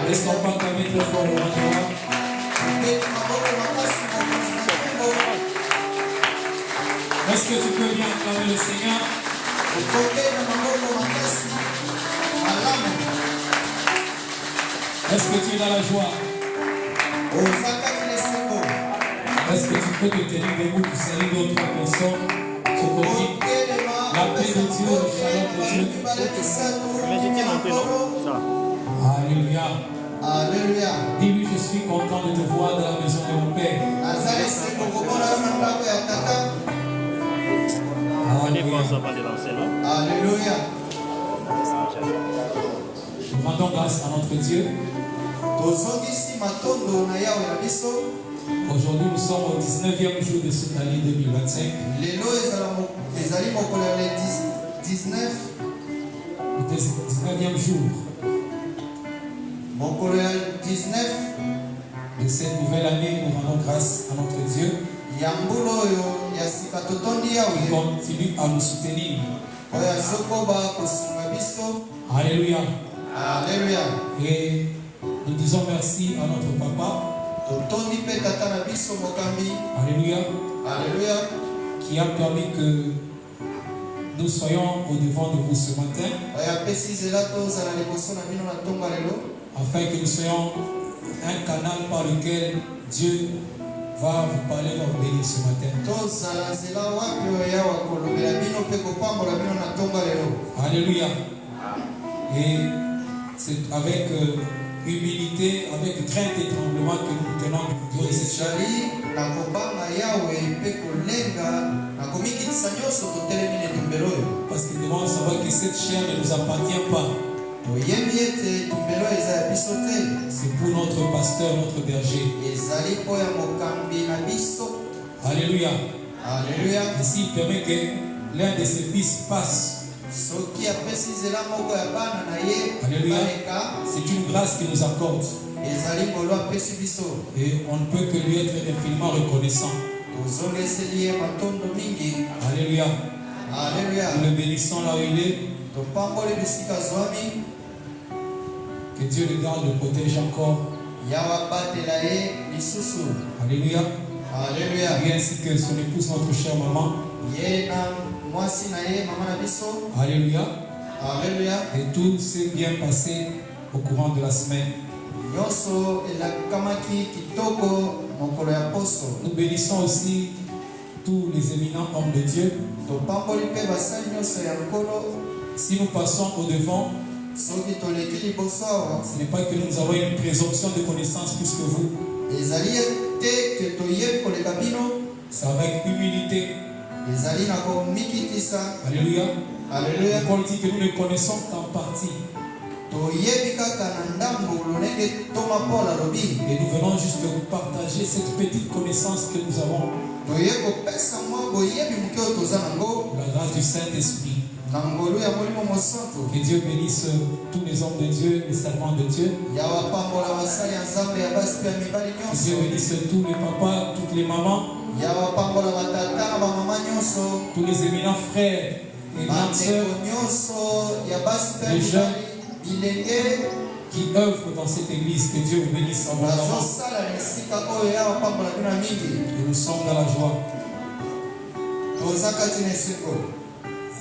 Est-ce qu'on peut acclamer très fort le roi? Est-ce que tu peux bien acclamer le Seigneur? Est-ce que tu es dans la joie? Est-ce que tu peux te tenir debout pour saluer d'autres personnes? Ce qu'on dit, la paix de Dieu, le shalom de Dieu. Alléluia. Alléluia. Dis-lui, je suis content de te voir dans la maison de mon Père. Alléluia. Nous rendons grâce à notre Dieu. Aujourd'hui, nous sommes au 19e jour de cette année 2025. Le 19e jour de cette nouvelle année. Nous rendons grâce à notre Dieu qui continue à nous soutenir. Alléluia. Alléluia. Et nous disons merci à notre papa. Alléluia. Alléluia. Qui a permis que nous soyons au devant de vous ce matin. Afin que nous soyons un canal par lequel Dieu va vous parler et vous bénir ce matin. Alléluia. Et c'est avec humilité, avec crainte et tremblement que nous tenons de vous dire cette chose. Parce que nous devons savoir que cette chair ne nous appartient pas. C'est pour notre pasteur, notre berger. Alléluia. Alléluia. Et s'il permet que l'un de ses fils passe. Alléluia. C'est une grâce qu'il nous accorde. Et on ne peut que lui être infiniment reconnaissant. Alléluia. Alléluia. Nous le bénissons là où il est. Que Dieu le garde, le protège encore. Alléluia. Alléluia. Et ainsi que son épouse, notre chère maman. Alléluia. Alléluia. Et tout s'est bien passé au courant de la semaine. Nous bénissons aussi tous les éminents hommes de Dieu. Si nous passons au devant, ce n'est pas que nous avons une présomption de connaissance plus que vous. C'est avec humilité. Alléluia. Alléluia. Paul dit que nous ne connaissons qu'en partie. Et nous venons juste de partager cette petite connaissance que nous avons. La grâce du Saint-Esprit. Que Dieu bénisse tous les hommes de Dieu, les servants de Dieu. Que Dieu bénisse tous les papas, toutes les mamans. Tous les éminents frères et grandes sœurs, les jeunes qui œuvrent dans cette église. Que Dieu vous bénisse abondamment. Et nous sommes dans la joie.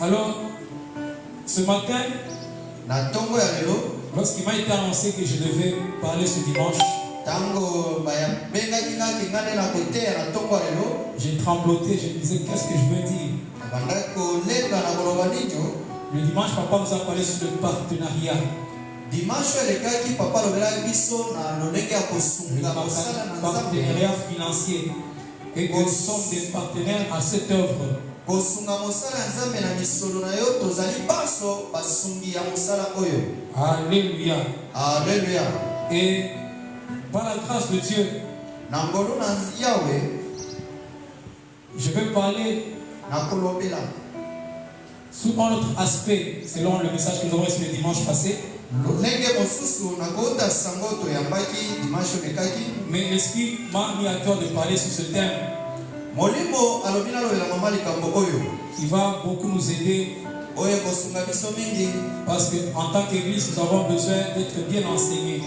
Alors, ce matin, lorsqu'il m'a été annoncé que je devais parler ce dimanche, j'ai trembloté, je me disais qu'est-ce que je veux dire. Le dimanche, papa nous a parlé sur le partenariat. Le partenariat financier. Et que nous sommes des partenaires à cette œuvre. Alléluia. Alléluia. Et par la grâce de Dieu, je vais parler sous un autre aspect, selon le message que nous avons reçu le dimanche passé. Mais l'Esprit m'a mis à cœur de parler sur ce thème qui va beaucoup nous aider Parce qu'en tant qu'Église, nous avons besoin d'être bien enseignés.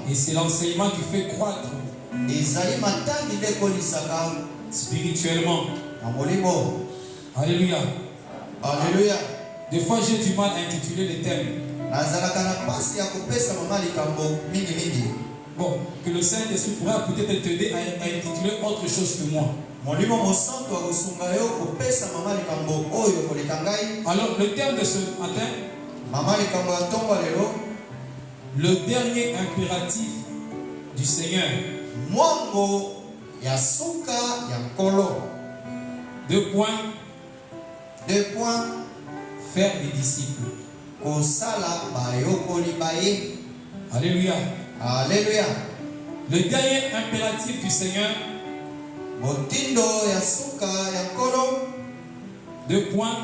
Et c'est l'enseignement qui fait croître spirituellement. Alléluia. Alléluia. Des fois, j'ai du mal à intituler les thèmes. Bon, que le Saint-Esprit pourra peut-être t'aider à intituler autre chose que moi. Alors, le thème de ce matin, le dernier impératif du Seigneur. 2 points. Faire des disciples. Alléluia. Alléluia. Le dernier impératif du Seigneur. 2 points.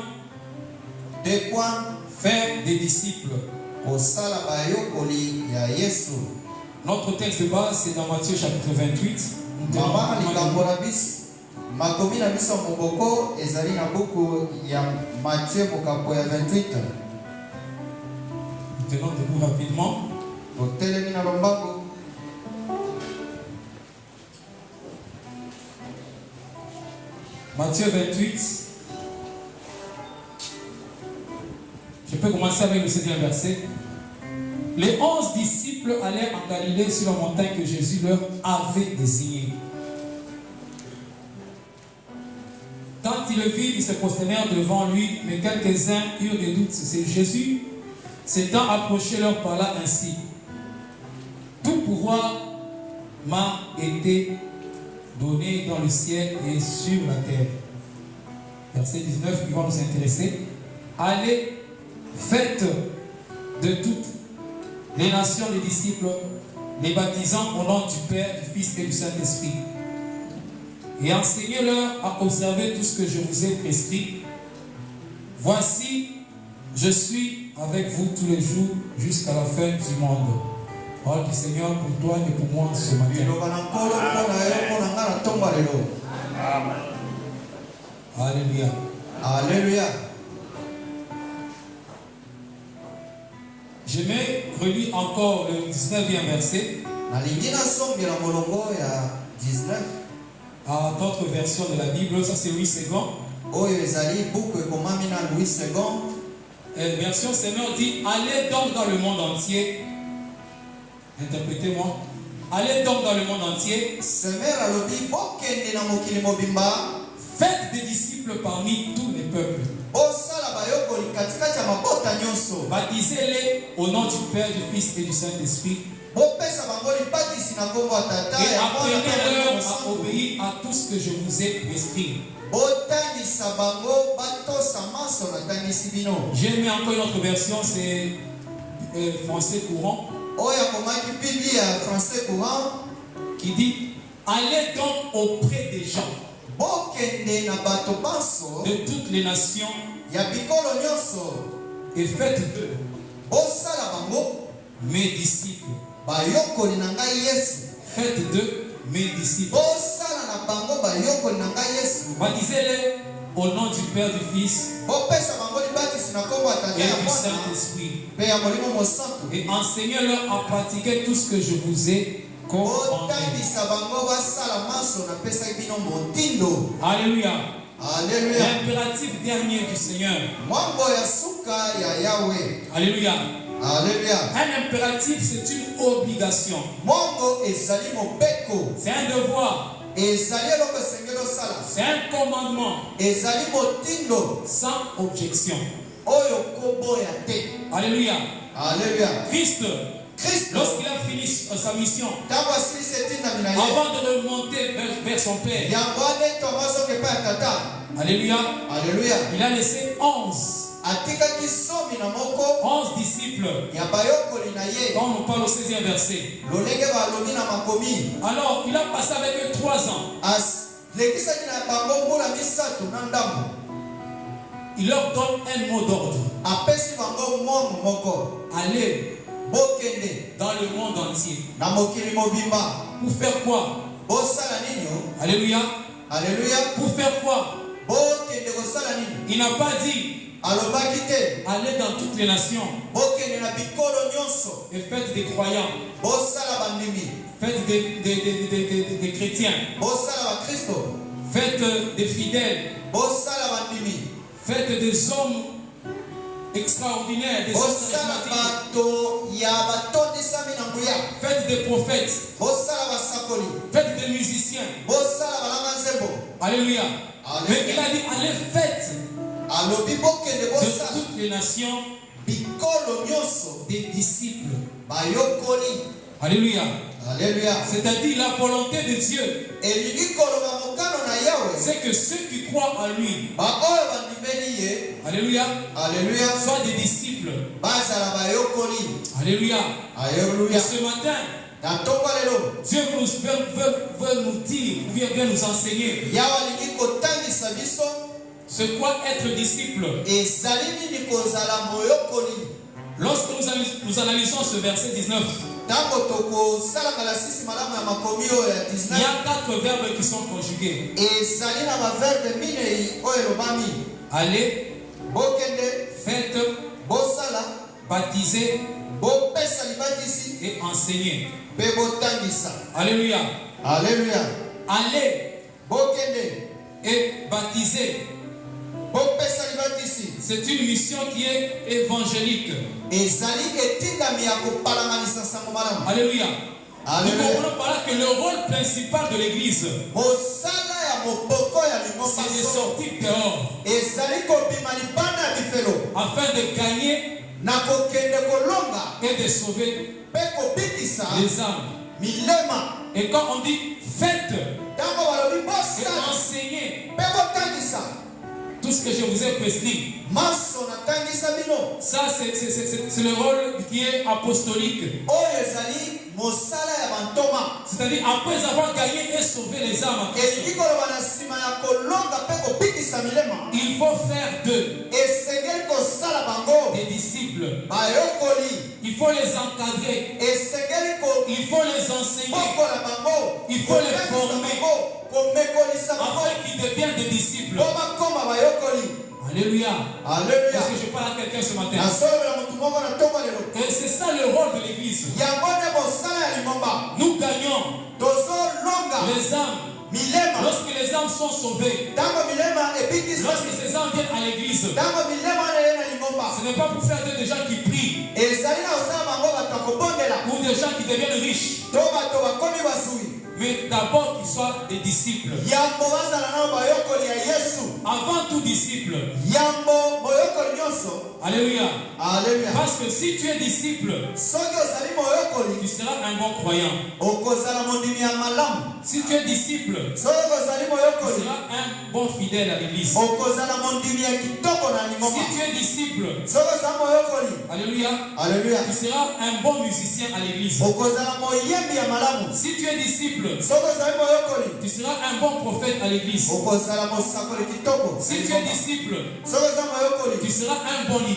Faire des disciples. Notre texte de base, c'est dans Matthieu chapitre 28. Makomi na biso moboko ezali na buku ya Matthieu mokambo ya 28. Nous tenons debout rapidement. Totelemi na lombango. Matthieu 28. Je peux commencer avec le 7e verset. Les 11 disciples allèrent en Galilée sur la montagne que Jésus leur avait désignée. Quand ils le virent, ils se prosternèrent devant lui, mais quelques-uns eurent des doutes. C'est Jésus, s'étant approché, leur parla ainsi. Tout pouvoir m'a été donné dans le ciel et sur la terre. Verset 19, qui va nous intéresser. Allez, faites de toutes les nations des disciples, les baptisant au nom du Père, du Fils et du Saint-Esprit. Et enseignez-leur à observer tout ce que je vous ai prescrit. Voici, je suis avec vous tous les jours jusqu'à la fin du monde. Parole du Seigneur pour toi et pour moi ce matin. Alléluia. Alléluia. Je vais relire encore le 19e verset. À d'autres versions de la Bible, ça c'est Louis II. Version Seigneur dit, allez donc dans le monde entier. Interprétez-moi. Allez donc dans le monde entier. Faites des disciples parmi tous les peuples. Baptisez-les au nom du Père, du Fils et du Saint-Esprit. Et apprenez-leur à obéir à tout ce que je vous ai prescrit. J'ai mis encore une autre version, c'est français courant, qui dit, allez donc auprès des gens de toutes les nations et faites d'eux mes disciples. Faites d'eux mes disciples. Baptisez-les au nom du Père, du Fils et du Saint-Esprit. Et enseignez-leur à pratiquer tout ce que je vous ai commandé. Alléluia. Alléluia. L'impératif dernier du Seigneur. Alléluia. Alléluia. Un impératif, c'est une obligation. C'est un devoir. C'est un commandement. Sans objection. Alléluia. Alléluia. Christ, lorsqu'il a fini sa mission, avant de remonter vers son Père, alléluia, alléluia, il a laissé 11 disciples. Quand on parle au 16e verset. Alors, il a passé avec eux 3 ans. Il leur donne un mot d'ordre. Allez dans le monde entier. Pour faire quoi? Alléluia. Alléluia. Pour faire quoi? Il n'a pas dit allez dans toutes les nations et faites des croyants, faites des chrétiens, faites des fidèles, faites des hommes extraordinaires, des hommes charismatiques, faites des prophètes, faites des musiciens. Alléluia. Mais il a dit allez faites de toutes les nations des disciples. Alléluia. C'est-à-dire la volonté de Dieu, c'est que ceux qui croient en lui, alléluia, soient des disciples. Alléluia. Et ce matin, Dieu veut nous dire, veut nous enseigner c'est quoi être disciple. Lorsque nous analysons ce verset 19, il y a 4 verbes qui sont conjugués. Aller, faites, baptiser et enseigner. Alléluia. Aller et baptiser. C'est une mission qui est évangélique. Alléluia. Nous comprenons par là que le rôle principal de l'église, c'est de sortir dehors afin de gagner et de sauver les âmes. Et quand on dit faites et enseignez tout ce que je vous ai prescrit, ça c'est le rôle qui est apostolique. C'est-à-dire après avoir gagné et sauvé les âmes, il faut faire d'eux des disciples. Il faut les encadrer. Il faut les enseigner. Il faut les former afin qu'ils deviennent des disciples. Alléluia. Est-ce que je parle à quelqu'un ce matin? Et c'est ça le rôle de l'église. Nous gagnons les âmes. Lorsque les âmes sont sauvées, lorsque ces âmes viennent à l'église, ce n'est pas pour faire des gens qui prient ou des gens qui deviennent riches, mais d'abord qu'ils soient des disciples. Avant tout disciple. Alléluia. Parce que si tu es disciple, tu seras un bon croyant. Si tu es disciple, tu seras un bon fidèle à l'église. Si tu es disciple, alléluia, tu seras un bon musicien à l'église. Si tu es disciple, tu seras un bon prophète à l'église. Si tu es disciple, tu seras un bon leader.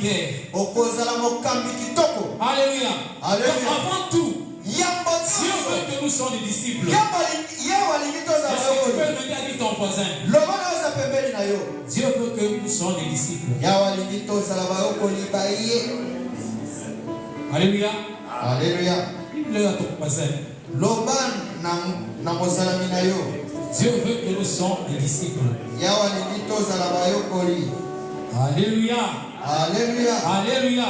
Alléluia. Donc avant tout, Dieu veut que nous soyons des disciples. Est-ce que tu peux me dire avec ton voisin? Dieu veut que nous soyons des disciples. Alléluia. Dis-le à ton voisin. Dieu veut que nous soyons des disciples. Alléluia. Alléluia.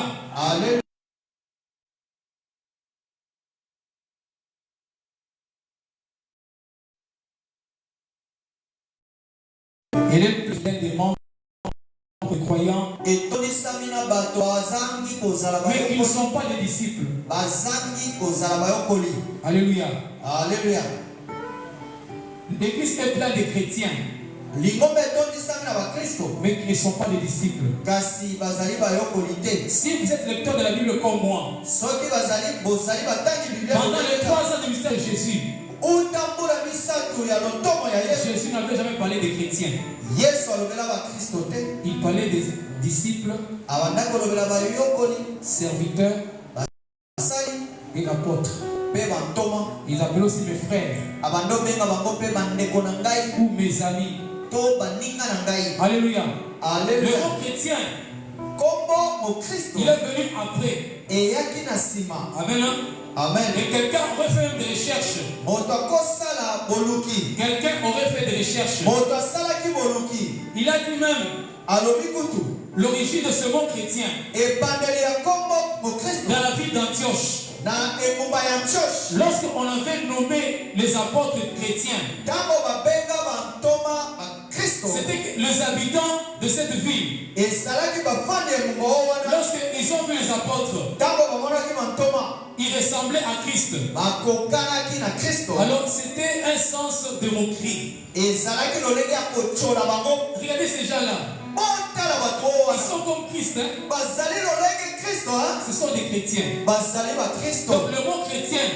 Il est plus des membres croyants, mais qui ne sont pas des disciples. Alléluia. L'église est pleine de chrétiens, mais qui ne sont pas des disciples. Si vous êtes lecteur de la Bible comme moi, pendant les 3 ans du mystère de Jésus, Jésus n'avait jamais parlé des chrétiens. Il parlait des disciples, serviteurs et apôtres. Il appelait aussi mes frères ou mes amis. Alléluia. Le Alléluia. mot chrétien, Kombo mo Kristo. il est venu après. Eyaki na sima. Amen. Amen. Et quelqu'un aurait fait des recherches. Moto akosala boluki. Quelqu'un aurait fait des recherches. Moto asalaki boluki. Il a dit même Alobi kutu. l'origine de ce mot chrétien Ebandeli ya kombo mo Kristo. dans la ville d'Antioche. Na engumba ya Antioche. Lorsqu'on avait nommé les apôtres chrétiens, Tango babenga bantoma ba Kristo. c'était les habitants de cette ville. Esalaki bafandi engumba wana. Lorsqu'ils ont vu les apôtres, Tango bamonaki bantoma. ils ressemblaient à Christ. Bakokanaki na Kristo. Alors c'était un sens de moquerie. Ezalaki lolenge ya kochola bango. Regardez ces gens-là. Otala bato Ils wana. sont comme Christ. Hein? Bazali lolenge Kristo hein. Ce sont des chrétiens. Bazali ba Kristo. Donc le mot chrétien,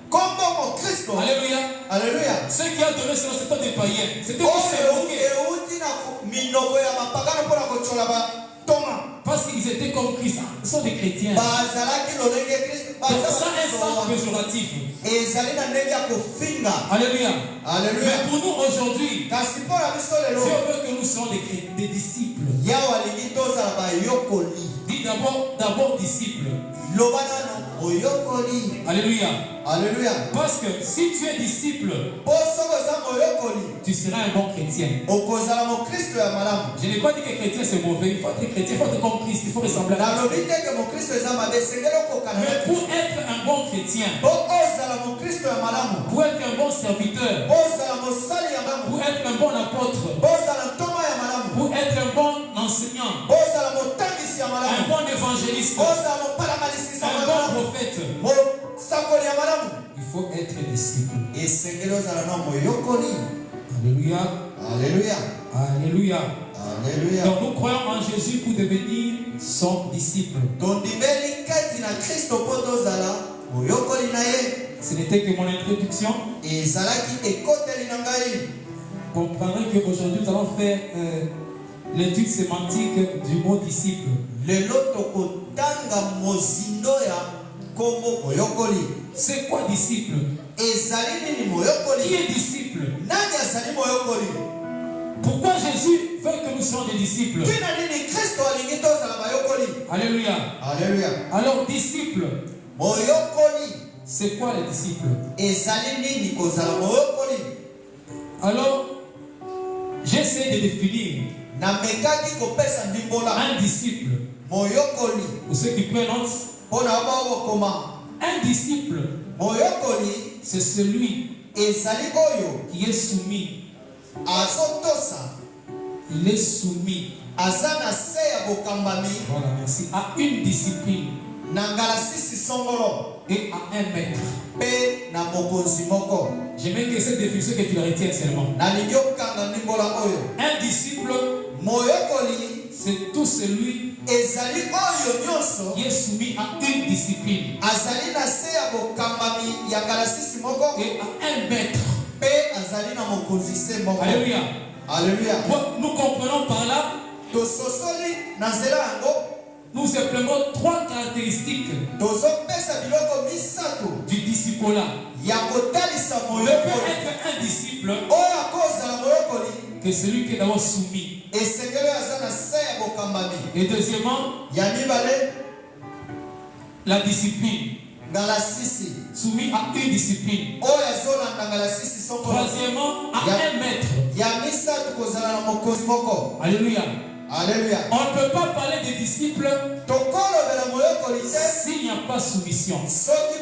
Kombo mo Kristo. alléluia, Alléluia. ceux qui ont donné ce nom, c'était des païens. C'était Oh, pour se moquer. euti na minoko ya mapagano mpona kochola batoma. Parce qu'ils étaient comme Christ. Ce sont des chrétiens. Bazalaki lolenge Kristo. Donc ça a un sens péjoratif. Ezali na ndenge ya kofinga. Alléluia. Alléluia. Mais pour nous aujourd'hui, Kasi mpona biso Dieu lelo veut que nous soyons des disciples. yawe alingi tozala bayokoli. Dis d'abord disciples. Loba nano moyokoli. Alléluia. Alléluia. Parce que si tu es disciple, Po soko oza moyokoli tu seras un bon chrétien. okozala mokristo ya malamu. Je n'ai pas dit que chrétien c'est mauvais. Il faut être chrétien, il faut être comme Christ, il faut ressembler à Christ. nalobi te ke mokristo eza mabe esengeli okokana na Mais Kristo. pour être un bon chrétien, Po ozala mokristo ya malamu. pour être un bon serviteur, Ozala mosali ya malamu. pour être un bon apôtre, Ozala ntoma ya malamu. pour être un bon enseignant, Ozala motangisi ya un malamu. bon évangéliste, Ozala mopalakalisisa un ya bon malamu. prophète, mosakoli ya malamu. il faut être disciple. Esengeli ozala na moyokoli. Alléluia. Alléluia. Alléluia. Alléluia. Donc nous croyons en Jésus pour devenir son disciple. Tondimeli kati na Kristo po tozala moyokoli na ye. Ce n'était que mon introduction. Ezalaki ekoteli na ngai. Vous comprendrez qu'aujourd'hui nous allons faire l'étude sémantique du mot disciple. Lelo tokotanga mozindo ya kombo moyokoli. C'est quoi disciple? Ezali nini Qui moyokoli? est disciple? Nani azali moyokoli? Pourquoi Jésus veut que nous soyons des disciples? Tina nini Kristo alingi tozala bayokoli? Alléluia. Alléluia. Alors disciple, Moyokoli. c'est quoi les disciples? Ezali nini kozala moyokoli? Alors, j'essaie de définir Namekaki kopesa ndimbola. un disciple. Moyokoli. Pour ceux qui prennent note, Pona bao koma. un disciple, Moyokoli c'est celui ezali oyo qui est soumis. azotosa. Il est soumis, Aza na se ya bokambami. voilà, merci, à une discipline Na ngalasisi songolo. et à un maître. Pe na mokonzi moko. J'aimerais que cette définition que tu la retiennes seulement. Nalingi okanga ndimbola oyo. Un disciple, Moyokoli c'est tout celui ezali oyo nyonso. qui est soumis à une discipline Azali na se ya bokambami ya ngalasisi moko. et à un maître. Pe azali na mokonzi se moko. Alléluia. Alléluia. Bon, nous comprenons par là, Tososoli na nzela yango. nous appelons trois caractéristiques Tozopesa biloko misato du disciple-là. ya kotalisa Ne peut moyokoli. être un disciple Oyo akozala moyokoli. que celui qui est d'abord soumis. Esengeli aza na se ya bokambami. Et deuxièmement, Ya mibale la discipline. ngalasisi. Soumis à une discipline. Oyo azolanda ngalasisi songolo. Troisièmement, à Ya- un maître. Ya misato kozala na mokonzi moko. Alléluia. Alléluia. On ne peut pas parler des disciples Tokolobela moyokoli te s'il n'y a pas soumission. soki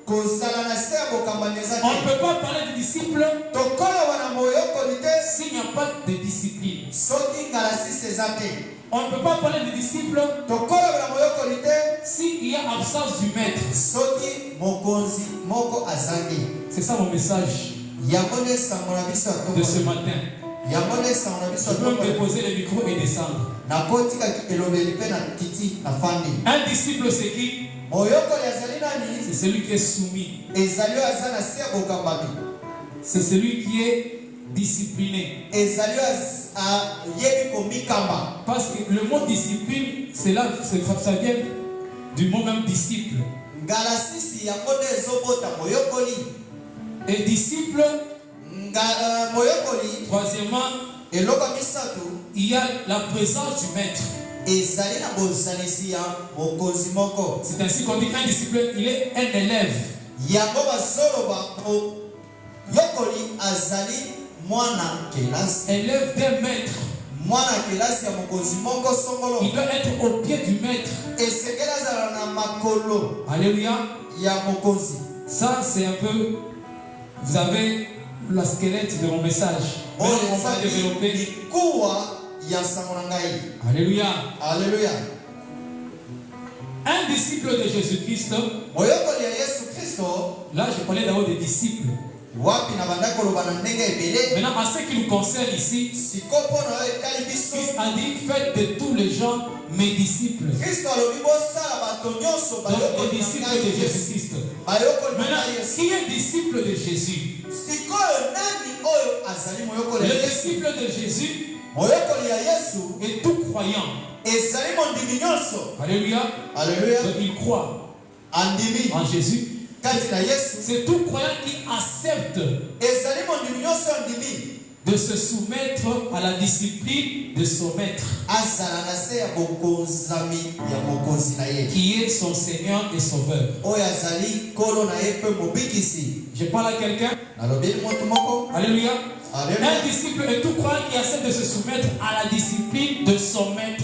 kozala na se ya bokambami eza On ne te. peut pas parler des disciples Tokoloba na moyokoli te s'il n'y a pas de discipline. soki ngalasisi eza te. On ne peut pas parler des disciples Tokolobela moyokoli te s'il y a absence du maître. soki mokonzi moko azangi. C'est ça mon message Yango nde sango na biso ya de ce tokolo. matin. Yango nde sango na biso Je ya peux me tokolo. déposer le micro et descendre. Nakotikaki elobeli mpe na kiti na fandi. Un disciple, c'est qui? Moyokoli azali nani? C'est celui qui est soumis. Ezali oyo aza na se ya bokambami. C'est celui qui est discipliné. Ezali oyo ayebi komikamba. Parce que le mot discipline, c'est là, ça vient du mot même disciple. Ngalasisi yango nde ezobota moyokoli. Et disciple, Moyokoli troisièmement, il y a la présence du maître. C'est ainsi qu'on dit qu'un disciple, il est un élève. Élève d'un maître. Il doit être au pied du maître. Alléluia. Ça, c'est un peu. Vous avez le squelette de mon message. Mais on va développer. Alléluia. Alléluia. Un disciple de Jésus-Christ. Là, je parlais d'abord des disciples. Maintenant, à ce qui nous concerne ici, Christ a dit, faites de tous les gens mes disciples. Donc, les disciples de Jésus-Christ. Maintenant, qui est disciple de Jésus? Le disciple de Jésus est tout croyant. Alléluia. Alléluia. Donc, il croit en Jésus. C'est tout croyant qui accepte de se soumettre à la discipline de son maître, qui est son Seigneur et Sauveur. Je parle à quelqu'un. Alléluia. Un disciple est tout croyant qui accepte de se soumettre à la discipline de son maître.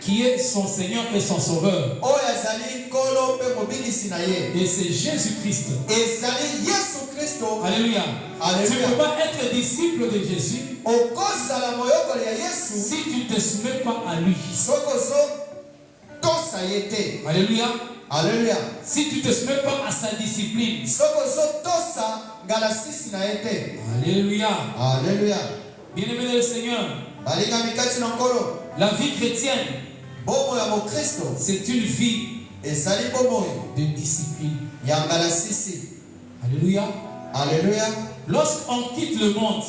Qui est son Seigneur et son Sauveur. Et c'est Jésus-Christ. Alléluia. Tu ne peux pas être disciple de Jésus si tu ne te soumets pas à lui. Alléluia. Alléluia. Si tu ne te soumets pas à sa discipline. Alléluia. Alléluia. Bien-aimé dans le Seigneur, la vie chrétienne, c'est une vie de discipline. Alléluia. Alléluia. Lorsqu'on quitte le monde,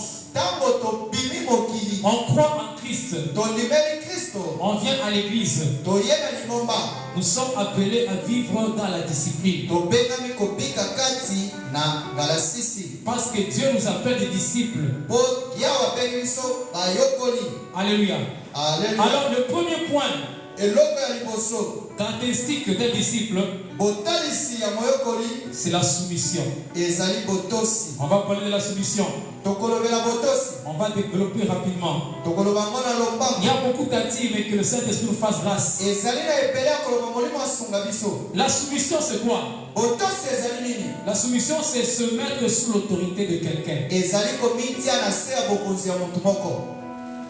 on croit en Christ. On vient à l'église. Nous sommes appelés à vivre dans la discipline. Parce que Dieu nous appelle des disciples. Alléluia. Alors le premier point caractéristique d'un disciple, c'est la soumission. On va parler de la soumission. On va développer rapidement. Il y a beaucoup d'attitres, mais que le Saint-Esprit nous fasse grâce. La soumission, c'est quoi? La soumission, c'est se mettre sous l'autorité de quelqu'un.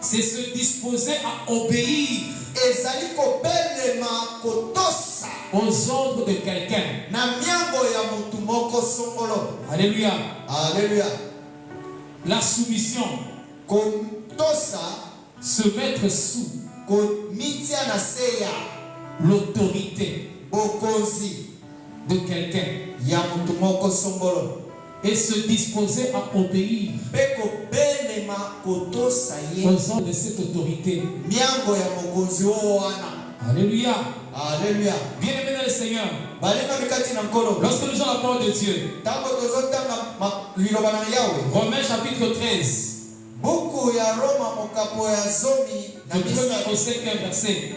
C'est se disposer à obéir aux ordres de quelqu'un. Alléluia. Alléluia. La soumission, se mettre sous l'autorité de quelqu'un et se disposer à obéir aux ordres de cette autorité. Alléluia. Alléluia. Bien-aimé dans le Seigneur, lorsque nous avons la parole de Dieu, Romains chapitre 13, du 1er au 5e verset,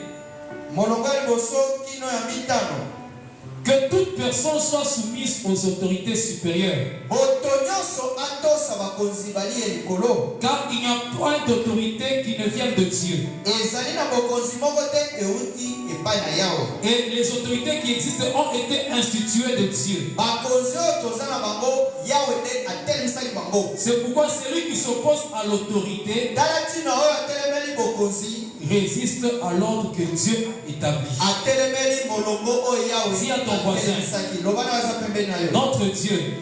que toute personne soit soumise aux autorités supérieures. Car il n'y a point d'autorité qui ne vient de Dieu. Et les autorités qui existent ont été instituées de Dieu. C'est pourquoi celui qui s'oppose à l'autorité résiste à l'ordre que Dieu établit. Dis à ton voisin, notre Dieu,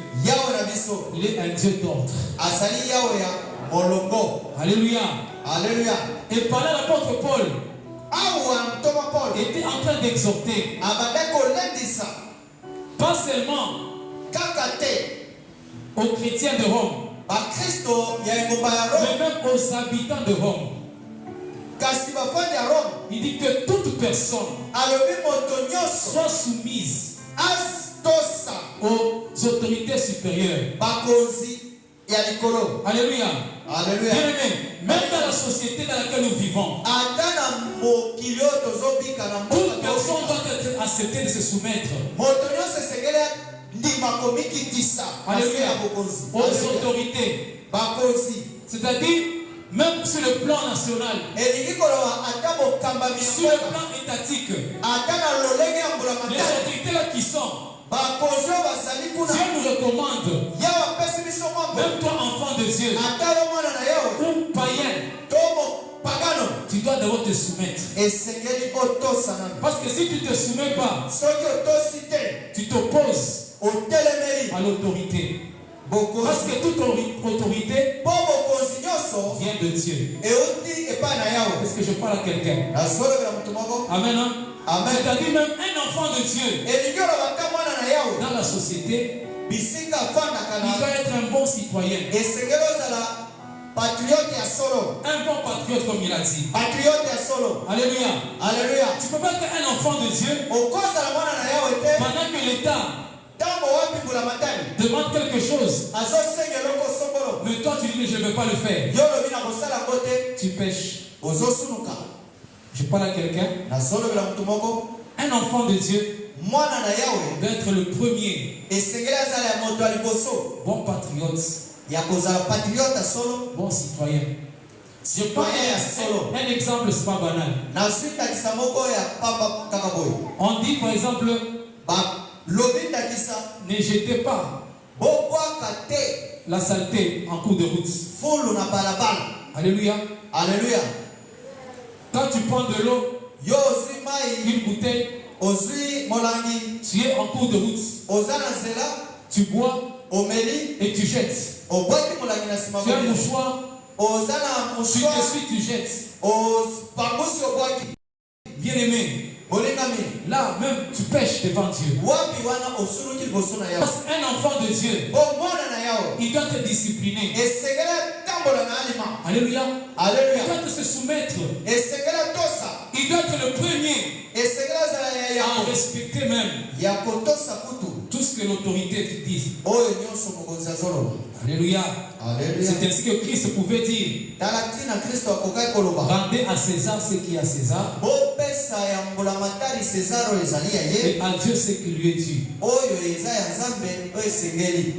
il est un Dieu d'ordre. Alléluia. Alléluia. Et par là, l'apôtre Paul était en train d'exhorter, pas seulement aux chrétiens de Rome, mais même aux habitants de Rome. Il dit que toute personne soit soumise aux autorités supérieures. Alléluia. Alléluia. Bien aimé, même dans la société dans laquelle nous vivons, toute personne doit être acceptée de se soumettre. Alléluia. Aux autorités. C'est-à-dire, même sur le plan national, sur le plan étatique, les autorités là qui sont, Dieu nous recommande, même toi enfant de Dieu, ou païen, tu dois d'abord te soumettre. Parce que si tu ne te soumets pas, tu t'opposes à l'autorité. Parce que toute autorité vient de Dieu. Est-ce que je parle à quelqu'un? Amen. Amen. C'est-à-dire même un enfant de Dieu dans la société, il doit être un bon citoyen. Un bon patriote comme il a dit. Alléluia. Alléluia. Tu ne peux pas être un enfant de Dieu pendant que l'État demande quelque chose. Mais toi tu dis que je ne veux pas le faire. Tu pêches. Je parle à quelqu'un. Un enfant de Dieu doit être le premier. Bon patriote. Bon citoyen. Je prends un exemple, c'est pas banal. On dit par exemple, ne jetez pas la saleté en cours de route. Alléluia. Alléluia. Quand tu prends de l'eau, une bouteille, tu es en cours de route. Tu bois et tu jettes. Tu as un mouchoir, tu t'essuies, tu jettes. Bien aimé, là même tu pêches devant Dieu. Parce qu'un enfant de Dieu, il doit être discipliné. Alléluia. Il doit se soumettre. Il doit être le premier à respecter même tout ce que l'autorité dit. Alléluia. C'est ainsi que Christ pouvait dire, rendez à César ce qui est à César, et à Dieu ce qui lui est dû.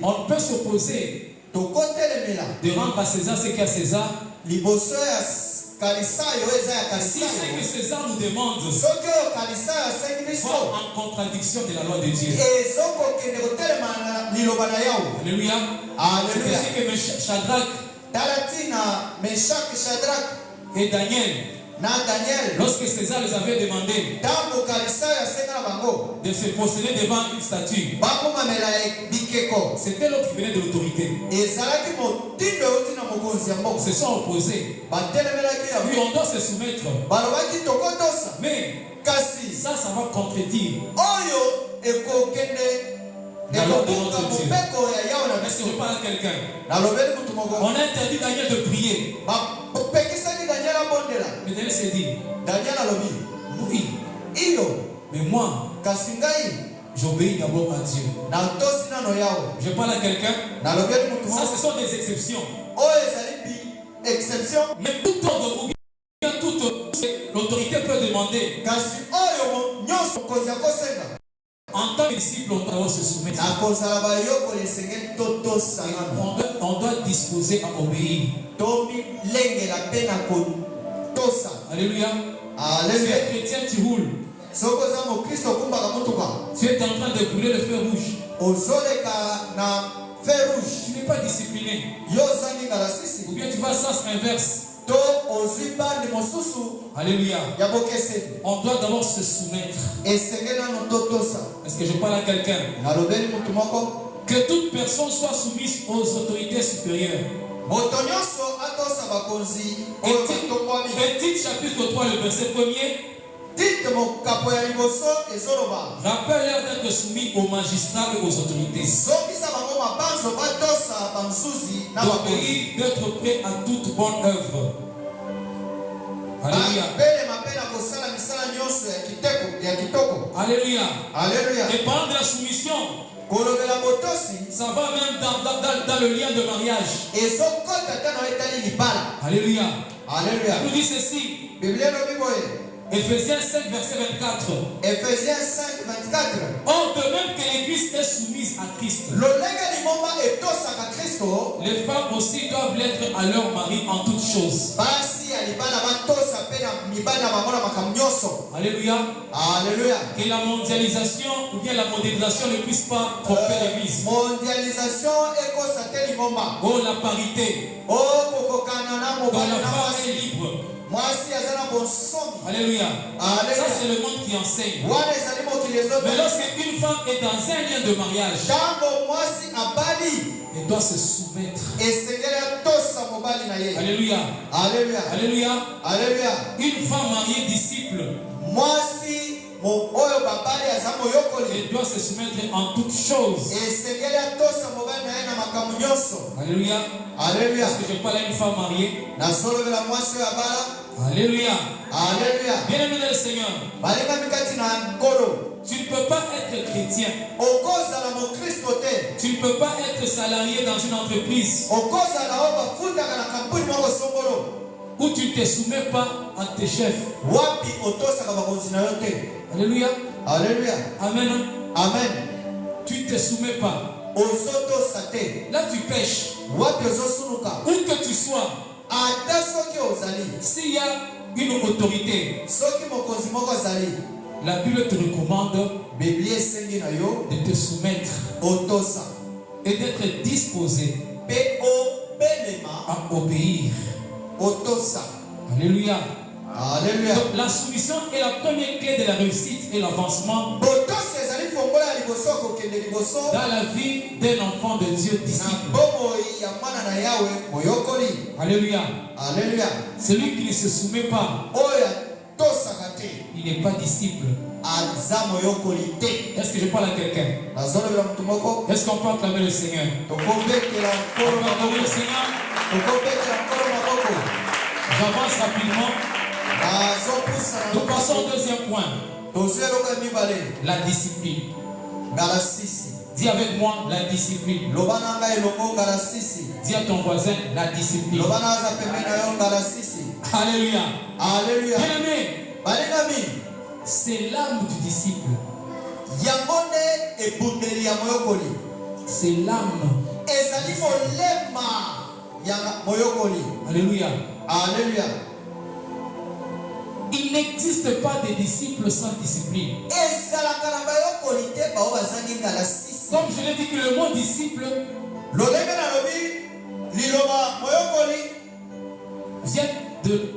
On peut s'opposer de rendre à César ce qui est à César. Si ce que César nous demande va en contradiction de la loi de Dieu. Alléluia. C'est ainsi que Shadrach et Daniel, lorsque César les avait demandé de se prosterner devant une statue, c'était l'autre qui venait de l'autorité. Ils se sont opposés. Oui, on doit se soumettre. Mais ça va contredire la loi de notre Dieu. Est-ce que je parle à quelqu'un? On a interdit Daniel de prier. Mais Daniel s'est dit, oui, mais moi, j'obéis d'abord à Dieu. Je parle à quelqu'un. Ça, ce sont des exceptions. Mais tout ordre ou bien toute l'autorité peut demander. En tant que disciple, on doit se soumettre. On doit disposer à obéir. Alléluia. Si tu es chrétien, tu roules. Tu es en train de brûler le feu rouge. Tu n'es pas discipliné. Ou bien tu vas à sens inverse. Alléluia. On doit d'abord se soumettre. Est-ce que je parle à quelqu'un? Que toute personne soit soumise aux autorités supérieures. Éthique chapitre 3, le verset 1er. Rappelle-leur d'être soumis aux magistrats et aux autorités. D'obéir, d'être prêt à toute bonne œuvre. Alléluia. Alléluia. Alléluia. Et parlant de la soumission, Ça va même dans le lien de mariage. Alléluia. Alléluia. Il nous dit ceci. Ephésiens 5, verset 24. Ephésiens 5, 24. Or, de même que l'Église est soumise à Christ, les femmes aussi doivent l'être à leur mari en toutes choses. Alléluia. Alléluia. Que la mondialisation ou bien la modernisation ne puisse pas tromper l'Église. Mondialisation est Oh, la parité. Oh, Quand la femme est libre. Alléluia. Ça, c'est le monde qui enseigne. Mais lorsqu'une femme est dans un lien de mariage, elle doit se soumettre. Alléluia. Alléluia. Alléluia. Alléluia. Une femme mariée disciple, elle doit se soumettre en toutes choses. Alléluia. Alléluia. Est-ce que je parle à une femme mariée? Alléluia. Alléluia. Bien-aimé dans le Seigneur, tu ne peux pas être chrétien. Tu ne peux pas être salarié dans une entreprise où tu ne te soumets pas à tes chefs. Alléluia. Alléluia. Amen. Amen. Tu ne te soumets pas. Là, tu pêches. Où que tu sois, s'il y a une autorité, la Bible te recommande de te soumettre et d'être disposé à obéir. Alléluia. Alléluia. Donc, la soumission est la première clé de la réussite et l'avancement dans la vie d'un enfant de Dieu disciple. Alléluia. Alléluia. Celui qui ne se soumet pas, il n'est pas disciple. Est-ce que je parle à quelqu'un? Est-ce qu'on peut acclamer le Seigneur? On peut acclamer le Seigneur. J'avance rapidement. Nous passons au deuxième point. La discipline. Dis avec moi la discipline. Dis à ton voisin la discipline. Alléluia. Alléluia. Bien-aimé, c'est l'âme du disciple. C'est l'âme. Alléluia. Alléluia. Il n'existe pas de disciples sans discipline. Comme je l'ai dit que le mot disciple vient de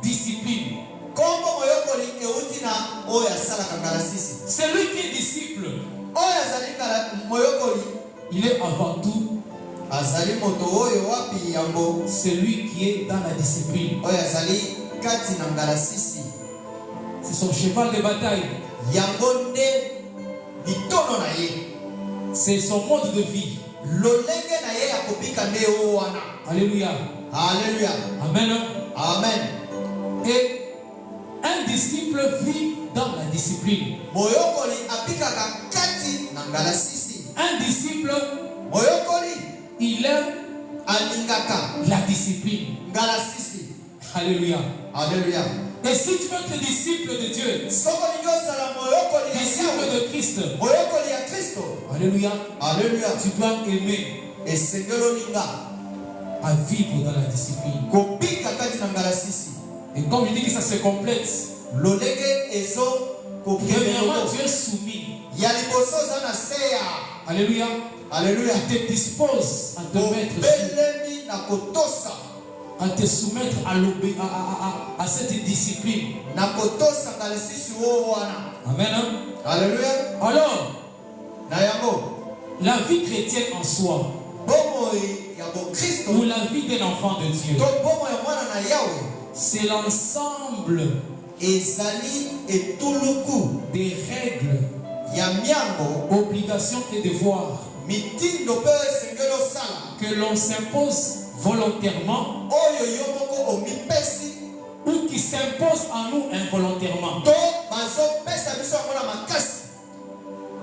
discipline. Celui qui est disciple, il est avant tout celui qui est dans la discipline. C'est son cheval de bataille. C'est son mode de vie. Alléluia. Alléluia. Amen. Amen. Et un disciple vit dans la discipline. Un disciple, il aime la discipline. Alléluia. Alléluia. Et si tu veux être disciple de Dieu, disciple de Christ, alléluia, Alléluia. tu dois aimer à vivre dans la discipline. Et comme je dis que ça se complète, premièrement, tu es soumis. Alléluia. Alléluia. Tu te disposes à te mettre à te soumettre à cette discipline. Amen. Alléluia. Alors, la vie chrétienne en soi, ou la vie d'un enfant de Dieu, c'est l'ensemble des règles, obligations et devoirs que l'on s'impose volontairement ou qui s'impose à nous involontairement.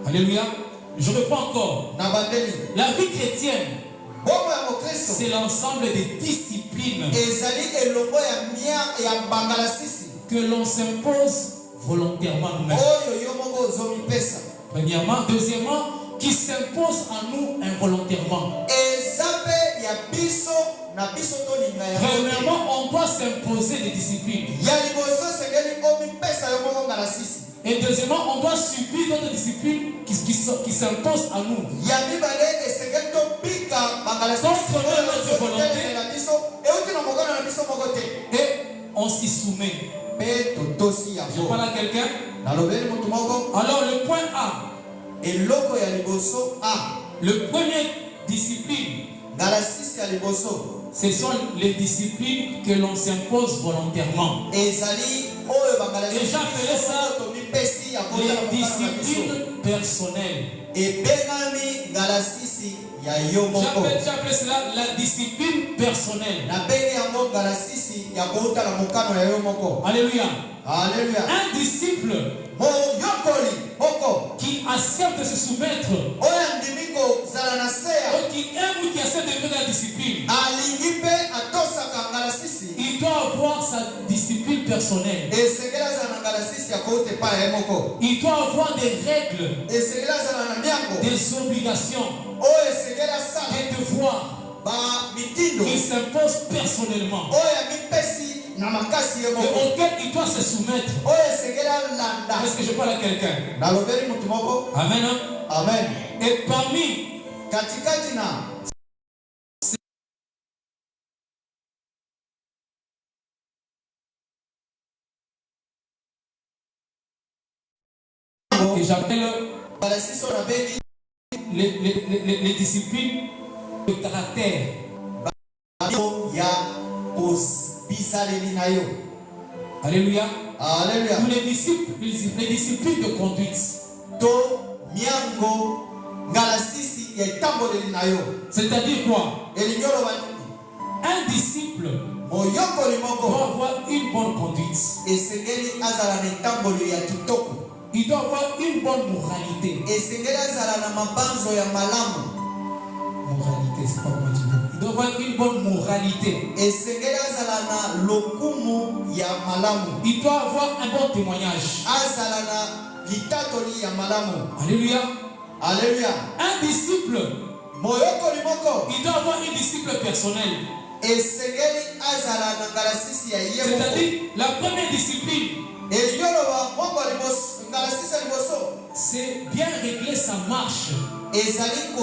Alléluia. Je reprends encore. na bandeli La vie chrétienne, bongo ya mokristo c'est l'ensemble des disciplines ezali elongo ya mbangala sisi que l'on s'impose volontairement nous-mêmes. oyo yo moko ozomipesa. Premièrement. Deuxièmement, qui s'impose à nous involontairement. eza mpe ya biso na biso tolinga yango. Premièrement, on doit s'imposer des disciplines. ya liboso esengeli omipesa yo moko ngala sisi. Et deuxièmement, on doit subir d'autres disciplines qui s'imposent à nous. ya mibale esengeli tobika bangala sisi Contre notre volonté. na biso euti na mokano na biso moko te. Et on s'y soumet. mpe totosi Je yango. parle à quelqu'un. nalobeli motu moko. Alors le point A, eloko ya liboso a le premier discipline, ngala sisi ya liboso ce sont les disciplines que l'on s'impose volontairement. ezali oyo bangala Et j'appelais ça tomipesi ya les kotala mokano na biso. disciplines personnelles. ebengami ngala sisi ya yo moko. J'appelle cela la discipline personnelle. nabengi yango ngala sisi ya koutala mokano ya yo moko. Alléluia. Alleluya. Un disciple moyokoli moko qui accepte de se soumettre, oyo andimi kozala na se ya ou qui aime ou qui accepte de vivre la discipline, alingi mpe atosaka ngala sisi il doit avoir sa discipline personnelle. esengeli azala na ngala sisi ya kouta epai ya ye moko. Il doit avoir des règles, esengeli azala na miango des obligations, oyo esengeli asala des devoirs bamitindo qui s'imposent personnellement oyo amipesi na makasi ye et moko auxquels il doit se soumettre. oyo esengeli alanda. Est-ce que je parle à quelqu'un? nalobeli motu moko. Amen. Hein? amen. Et parmi katikati na que j'appelle ngala sisi oyo nabengi les disciplines de caractère. bango ya bizaleli na yo. Alléluia. Alleluya. Ou les disciplines de conduite. to miango ngala sisi ya etamboleli na yo. C'est-à-dire quoi? elingi oloba nini? Un disciple moyokoli doit moko avoir une bonne conduite. esengeli azala na etamboli ya kitoko. Il doit avoir une bonne moralité. esengeli azala na mabanzo ya malamu. Moralité, c'est pas comment tu dis. Il doit avoir une bonne moralité. esengeli azala na lokumu ya malamu. Il doit avoir un bon témoignage. azala na litatoli ya malamu. Alléluia. Alleluya. Un disciple, moyokoli moko il doit avoir une disciple personnelle. esengeli azala na ngala sisi ya ye moko. C'est-à-dire, la première discipline, elingi oloba moko ya liboso ngala sisi ya liboso c'est bien régler sa marche, ezali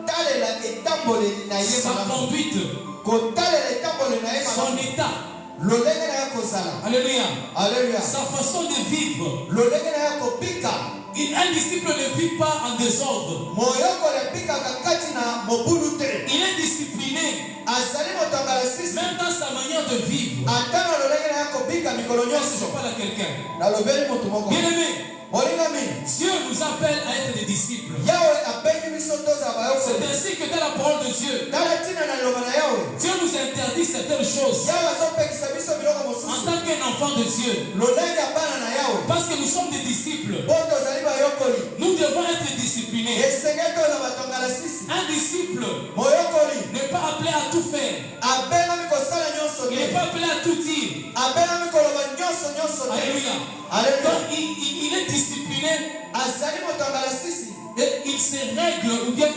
kotalela etamboleli na ye sa malamu. conduite, kotalela etamboleli na ye son malamu. état. lolenge na ye kozala. Alléluia. Alleluya. Sa façon de vivre. lolenge na ye kobika. Un disciple ne vit pas en désordre. moyokoli ebikaka kati na mobulu te. Il est discipliné, azali moto ya ngala sisi même dans sa manière de vivre. ata na lolenge na ye kobika mikolo Je nyonso. parle à quelqu'un. nalobeli moto moko. Bien aimé, molingami Dieu nous appelle à être des disciples. yawe abengi biso tozala C'est bayokoli. ainsi que dans la parole de Dieu, tala ntina na liloba na yawe. Dieu nous interdit certaines choses yawe azopekisa biso biloko en mosusu. tant qu'un enfant de Dieu. lolenge ya bana na yawe. Parce que nous sommes des disciples. po tozali bayokoli. Nous devons être disciplinés. esengeli toza bato ya ngala sisi. Un disciple moyokoli n'est pas appelé à tout faire. abengami kosala nyonso Il n'est te. pas appelé à tout dire. abengami koloba nyonso te. Alléluia. Alleluya. Donc il est discipliné azali moto ya ngala sisi. et il se règle ou bien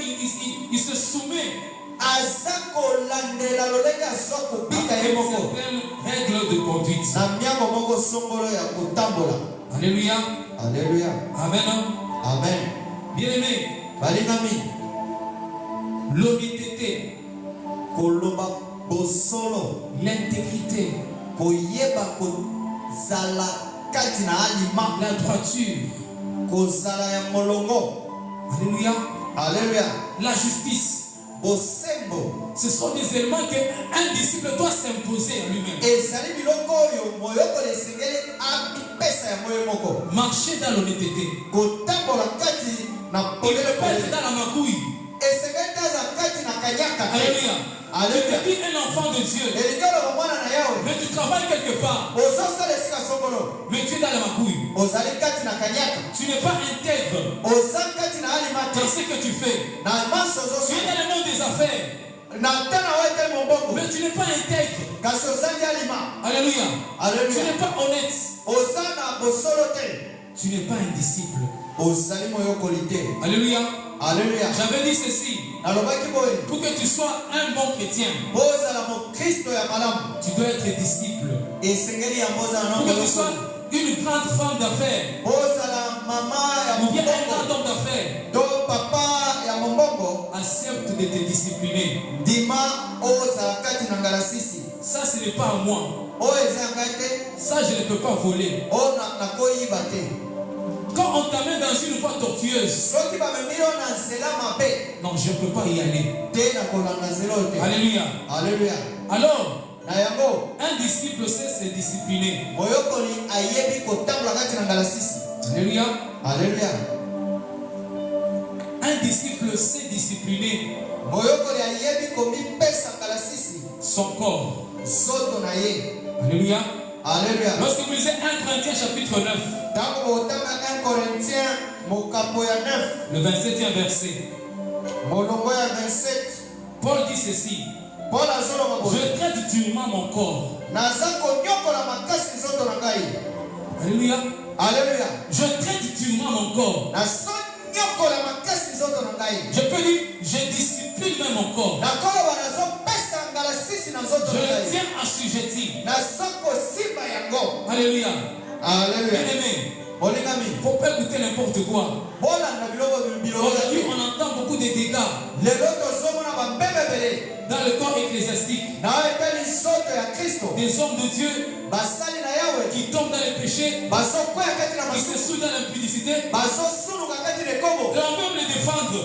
il se soumet aza kolandela lolenge azwa à kobika ye moko. certaines règles de conduite. na miango moko songolo ya kotambola. Alléluia. Alleluya. Amen. amen. Bien-aimé, balingami l'honnêteté, koloba bosolo, l'intégrité, koyeba kozala kati na alima, la droiture, kozala ya molongo. alléluia, Alleluya. la justice. bosembo Ce sont des éléments qu'un disciple doit s'imposer à lui-même. ezali biloko oyo moyokoli esengeli apesa ya moyo moko. Marcher dans l'honnêteté. kotambola kati na Il ne peut pas être polele dans la magouille. esengeli taza kati na kanyaka te. Alléluia. Tu Alleluya. te dis un enfant de Dieu, elingi oloba mwana na yawe. mais tu travailles quelque part, mais tu es dans la macouille. Tu n'es pas intègre dans ce que tu fais. Tu es dans le monde des affaires, mais tu n'es pas intègre. Alléluia. Tu n'es pas honnête. Tu n'es pas un disciple. Alléluia. Alléluia. J'avais dit ceci. Pour que tu sois un bon chrétien, tu dois être disciple. Pour que tu sois une grande femme d'affaires, ou bien un grand homme d'affaires, accepte de te discipliner. Ça, ce n'est pas à moi. Ça, je ne peux pas voler. Quand on t'amène dans une voie tortueuse, non, je ne peux pas y aller. Alléluia. Alléluia. Alors, un disciple sait se discipliner. Alléluia. Alléluia. Un disciple sait discipliner son corps. Alléluia. Alléluia. Lorsque vous lisez 1 Corinthiens chapitre 9, le 27e verset, Paul dit ceci: je traite durement mon corps. Alléluia. Alléluia. Je traite durement mon corps. Je peux dire, je discipline même mon corps. Je le tiens assujetti. Alléluia. Alléluia. Bien-aimé, il ne faut pas écouter n'importe quoi. Aujourd'hui, on entend beaucoup de dégâts dans le corps ecclésiastique. Des hommes de Dieu qui tombent dans le péché, qui se souillent dans l'impudicité. Et on veut même les défendre.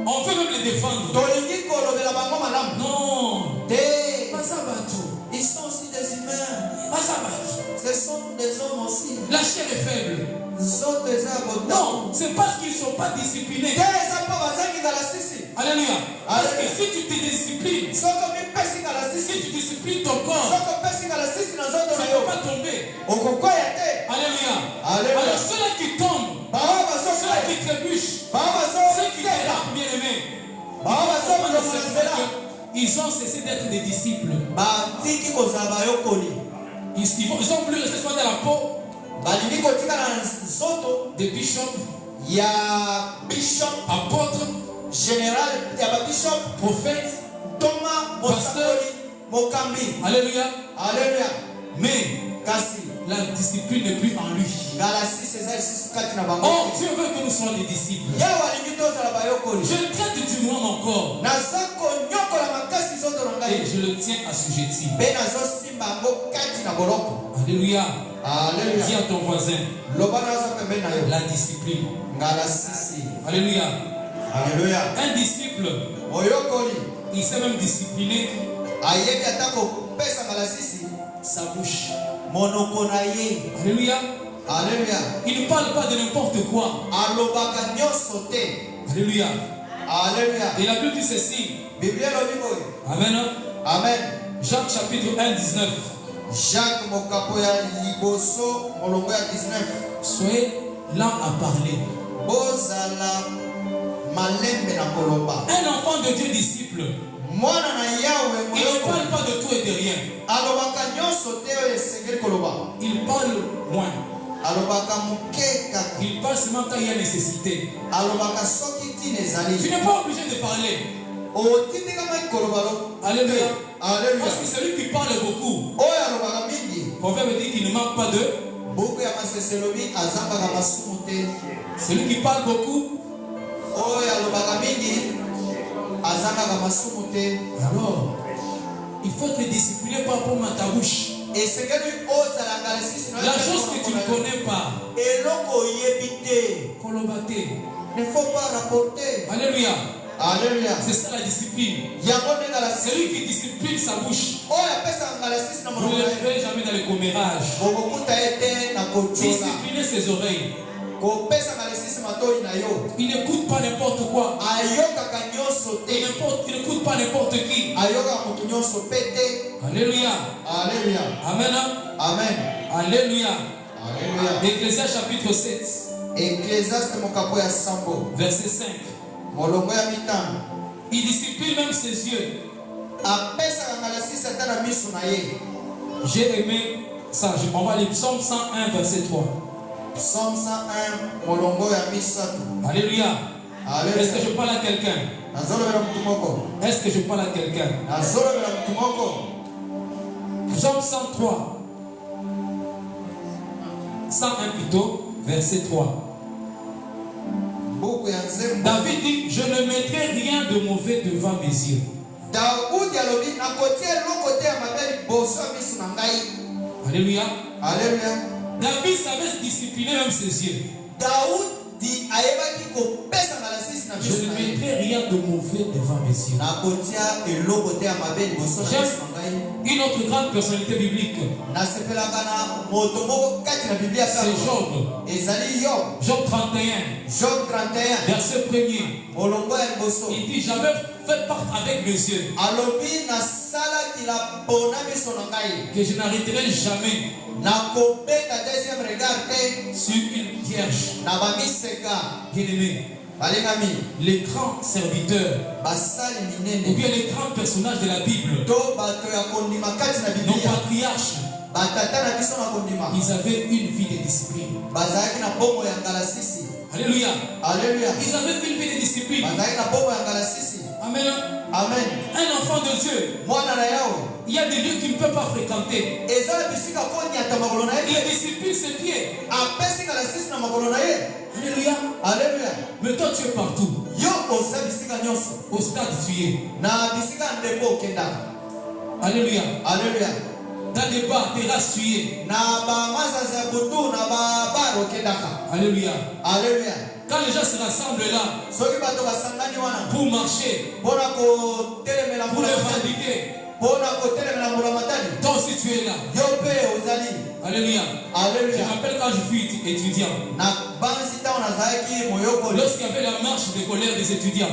On veut même les défendre. Non. Ils sont aussi des humains. Ce sont des hommes aussi. La chair est faible. Non, c'est parce qu'ils ne sont pas disciplinés. Alléluia. Parce que si tu te disciplines, si tu disciplines ton corps, ça ne peut pas tomber. Alléluia. Alors ceux-là qui tombent, ceux-là qui trébuchent, ceux qui dérapent, bien-aimés, ils ont cessé d'être des disciples. Ils ont voulu rester soit dans la peau des bishops, apôtres, général, prophètes, pasteur. Alléluia. Alléluia. Mais la discipline n'est plus en lui. Oh, Dieu veut que nous soyons des disciples. Je traite durement mon corps et je le tiens assujetti. Alléluia. Alléluia. Dis à ton voisin la discipline. Alléluia. Alléluia. Un disciple, il sait même discipliner sa bouche. Alléluia. Alléluia. Il ne parle pas de n'importe quoi. Alléluia. Alléluia. Et la Bible dit ceci. Amen. Amen. Jacques chapitre 1, 19. Jacques Mokapoya Liboso Molongoya 19. Soyez lents à parler. Bozala malembe na koloba. Un enfant de Dieu disciple, il ne parle pas de tout et de rien. Il parle moins. Il parle seulement quand il y a nécessité. Tu n'es pas obligé de parler. Alléluia. Parce que celui qui parle beaucoup, Proverbe dit qu'il ne manque pas de. Celui qui parle beaucoup, alors il faut te discipliner par rapport à ta bouche. La chose que tu ne connais pas, ne faut pas rapporter. Alléluia. Alléluia. C'est ça la discipline. Celui qui discipline sa bouche, vous ne le verrez jamais dans les commérages. Discipliner ses oreilles. Il n'écoute pas n'importe quoi. Il n'écoute pas n'importe qui. Alléluia. Alléluia. Amen. Amen. Alléluia. Alléluia. Ecclésiaste chapitre 7. Ecclésiaste mokapo ya sambo. Verset 5. Molongo ya mitano. Il discipline même ses yeux. J'ai aimé ça. On va lire Psaume 101, verset 3. Psaume 101, molongo ya misato. Alléluia. Alléluia. Est-ce que je parle à quelqu'un? Est-ce que je parle à quelqu'un? Psaume 103. 101 plutôt, verset 3. David dit, je ne mettrai rien de mauvais devant mes yeux. Alléluia. Alléluia. David savait se discipliner même ses yeux. Je ne mettrai rien de mauvais devant mes yeux. J'aime une autre grande personnalité biblique. C'est Job. Job 31. Verset 1er. Il dit, j'avais fait part avec mes yeux que je n'arrêterai jamais sur une vierge. Bien-aimé, les grands serviteurs ou bien les grands personnages de la Bible, nos patriarches, ils avaient une vie de discipline. Alléluia. Alléluia. Ils avaient une vie de discipline. Amen. Amen. Un enfant de Dieu, il y a des lieux qu'il ne peut pas fréquenter. Il discipline ses pieds. Alléluia. Alléluia. Mais toi tu es partout. Au stade tu es. Alléluia. Alléluia. Dans des bars, terrasses tu es. Alléluia. Alléluia. Quand les gens se rassemblent là pour marcher, pour revendiquer, toi aussi tu es là. Alléluia. Alléluia. Je me rappelle quand je fus étudiant, lorsqu'il y avait la marche de colère des étudiants,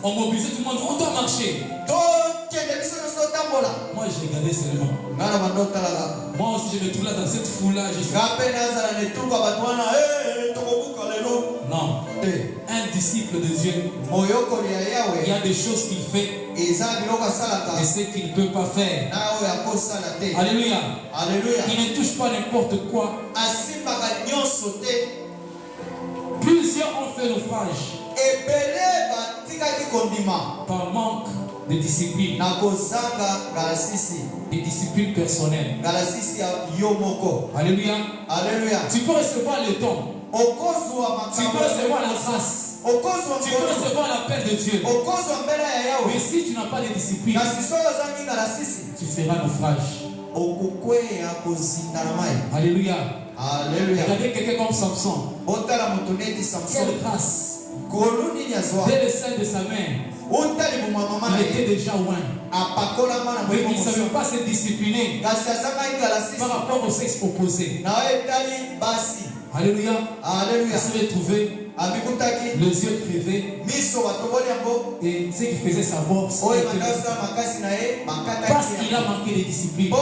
on mobilisait tout le monde, on doit marcher. Moi je regardais seulement. Moi aussi je me trouve là dans cette foule-là. Non. Un disciple de Dieu, il y a des choses qu'il fait et ce qu'il ne peut pas faire. Alléluia. Alléluia. Il ne touche pas n'importe quoi. Plusieurs ont fait naufrage par manque de discipline, de discipline personnelle. Alléluia. Alléluia. Tu peux recevoir le don, tu peux recevoir la grâce, tu peux recevoir l'appel de Dieu, mais si tu n'as pas de discipline, tu feras naufrage. Alléluia. Alléluia. Regardez quelqu'un comme Samson. Quelle grâce. Dès le sein de sa mère, il était déjà loin. Mais il ne savait pas se discipliner par rapport au sexe opposé. Alléluia. Alléluia. Il se retrouvait les yeux crevés et ce qui faisait sa force parce qu'il a manqué de discipline.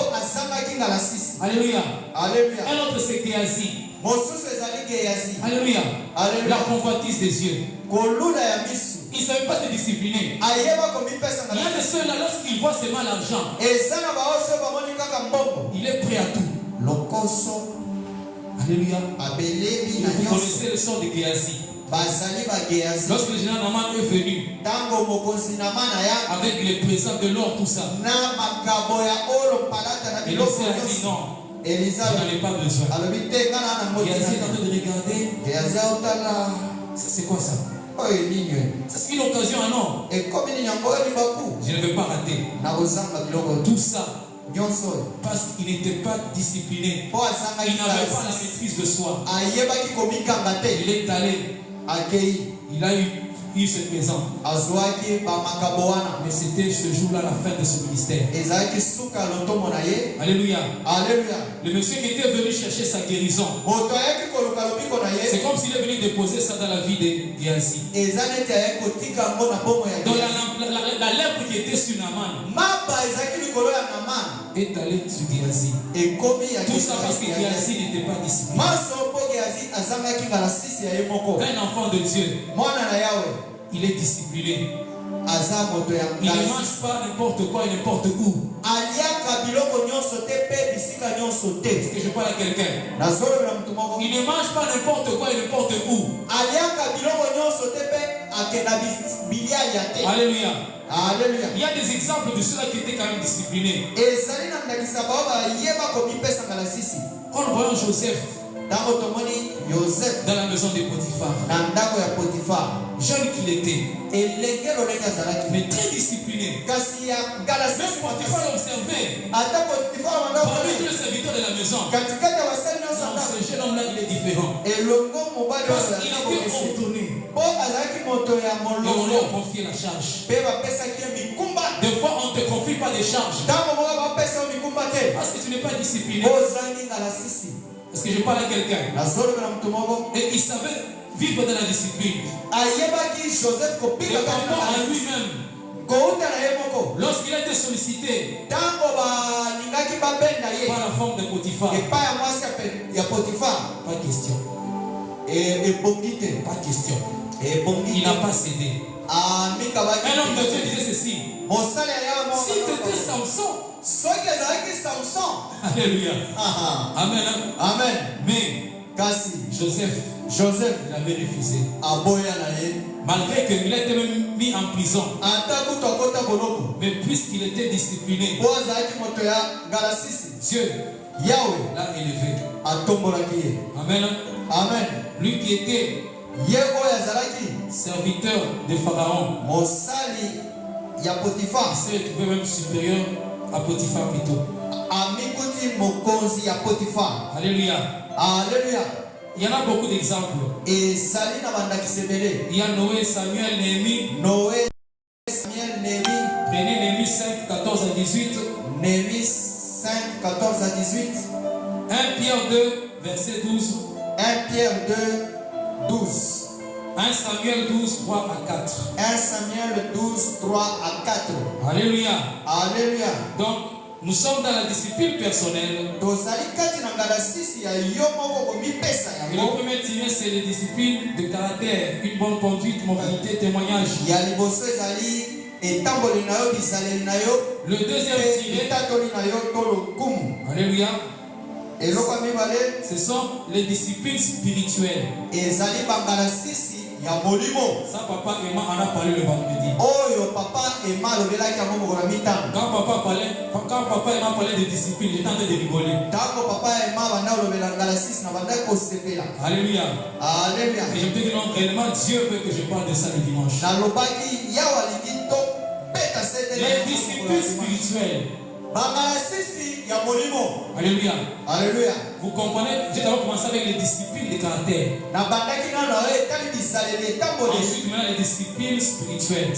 Alléluia. Alléluia. Un autre c'est Géasi. Alléluia. Alléluia. La convoitise des yeux. Il ne savait pas se discipliner. Il y a de ceux-là, lorsqu'ils voient seulement l'argent, il est prêt à tout. Alléluia. Vous connaissez le sort de Géasi. Lorsque le général Naman est venu avec les présents de l'or, tout ça, Élisée a dit non, je n'en ai pas besoin. Géasi est en train de regarder. C'est quoi ça? C'est une occasion à non. Je ne vais pas rater. Tout ça parce qu'il n'était pas discipliné. Il n'avait pas la maîtrise de soi. Il est allé. Il a eu eu ce présent. Mais c'était ce jour-là la fin de ce ministère. Alléluia. Alléluia. Le monsieur qui était venu chercher sa guérison, c'est comme s'il est venu déposer ça dans la vie de Géasi. Donc la lèpre qui était sur Naaman est allée sur Géasi. Tout ça parce que Géasi n'était pas discipliné. Un enfant de Dieu, il est discipliné. Il ne mange pas n'importe quoi et n'importe où. Est-ce que je parle à quelqu'un? Il ne mange pas n'importe quoi et n'importe où. Alléluia. Alléluia. Il y a des exemples de ceux-là qui étaient quand même disciplinés. Quand nous voyons Joseph dans la maison de Potiphar, jeune qu'il était, mais très discipliné. Même Potiphar l'observait. Parmi tous les serviteurs de la maison, ce jeune homme-là, il est différent. Parce qu'il était ordonné. Et on lui a confié la charge. Des fois, on ne te confie pas des charges parce que tu n'es pas discipliné. Est-ce que je parle à quelqu'un? Et il savait vivre dans la discipline. Et par rapport à lui-même, lorsqu'il a été sollicité par la femme de Potiphar, pas question. Pas question. Il n'a pas cédé. Un homme de Dieu disait ceci: si tu étais Samson, alléluia, amen, amen. Mais Joseph l'avait refusé, malgré qu'il a été même mis en prison. Mais puisqu'il était discipliné, Dieu l'a élevé. Amen. Amen. Lui qui était serviteur de Pharaon, il s'est retrouvé même supérieur à Potiphar plutôt. Alléluia. Alléluia. Il y en a beaucoup d'exemples. Il y a Noé, Samuel, Néhémie. Prenez Néhémie 5, 14 à 18. Néhémie 5, 14 à 18. 1 Pierre 2, verset 12. 1 Pierre 2, 12. 1 Samuel 12, 3 à 4. 1 Samuel 12, 3 à 4. Alléluia. Alléluia. Donc, nous sommes dans la discipline personnelle. Et le premier tiré, c'est les disciplines de caractère, une bonne conduite, moralité, témoignage. Le deuxième tiré, alléluia, ce sont les disciplines spirituelles. Ça, papa et maman en a parlé le vendredi. Quand papa et maman parlaient de discipline, j'étais en train de rigoler. Alléluia. Alléluia. Et je me dis que non, réellement, Dieu veut que je parle de ça le dimanche. Les disciplines spirituelles. Alléluia. Alléluia. Vous comprenez? J'ai d'abord commencé avec les disciplines de caractère. Ensuite, maintenant, les disciplines spirituelles.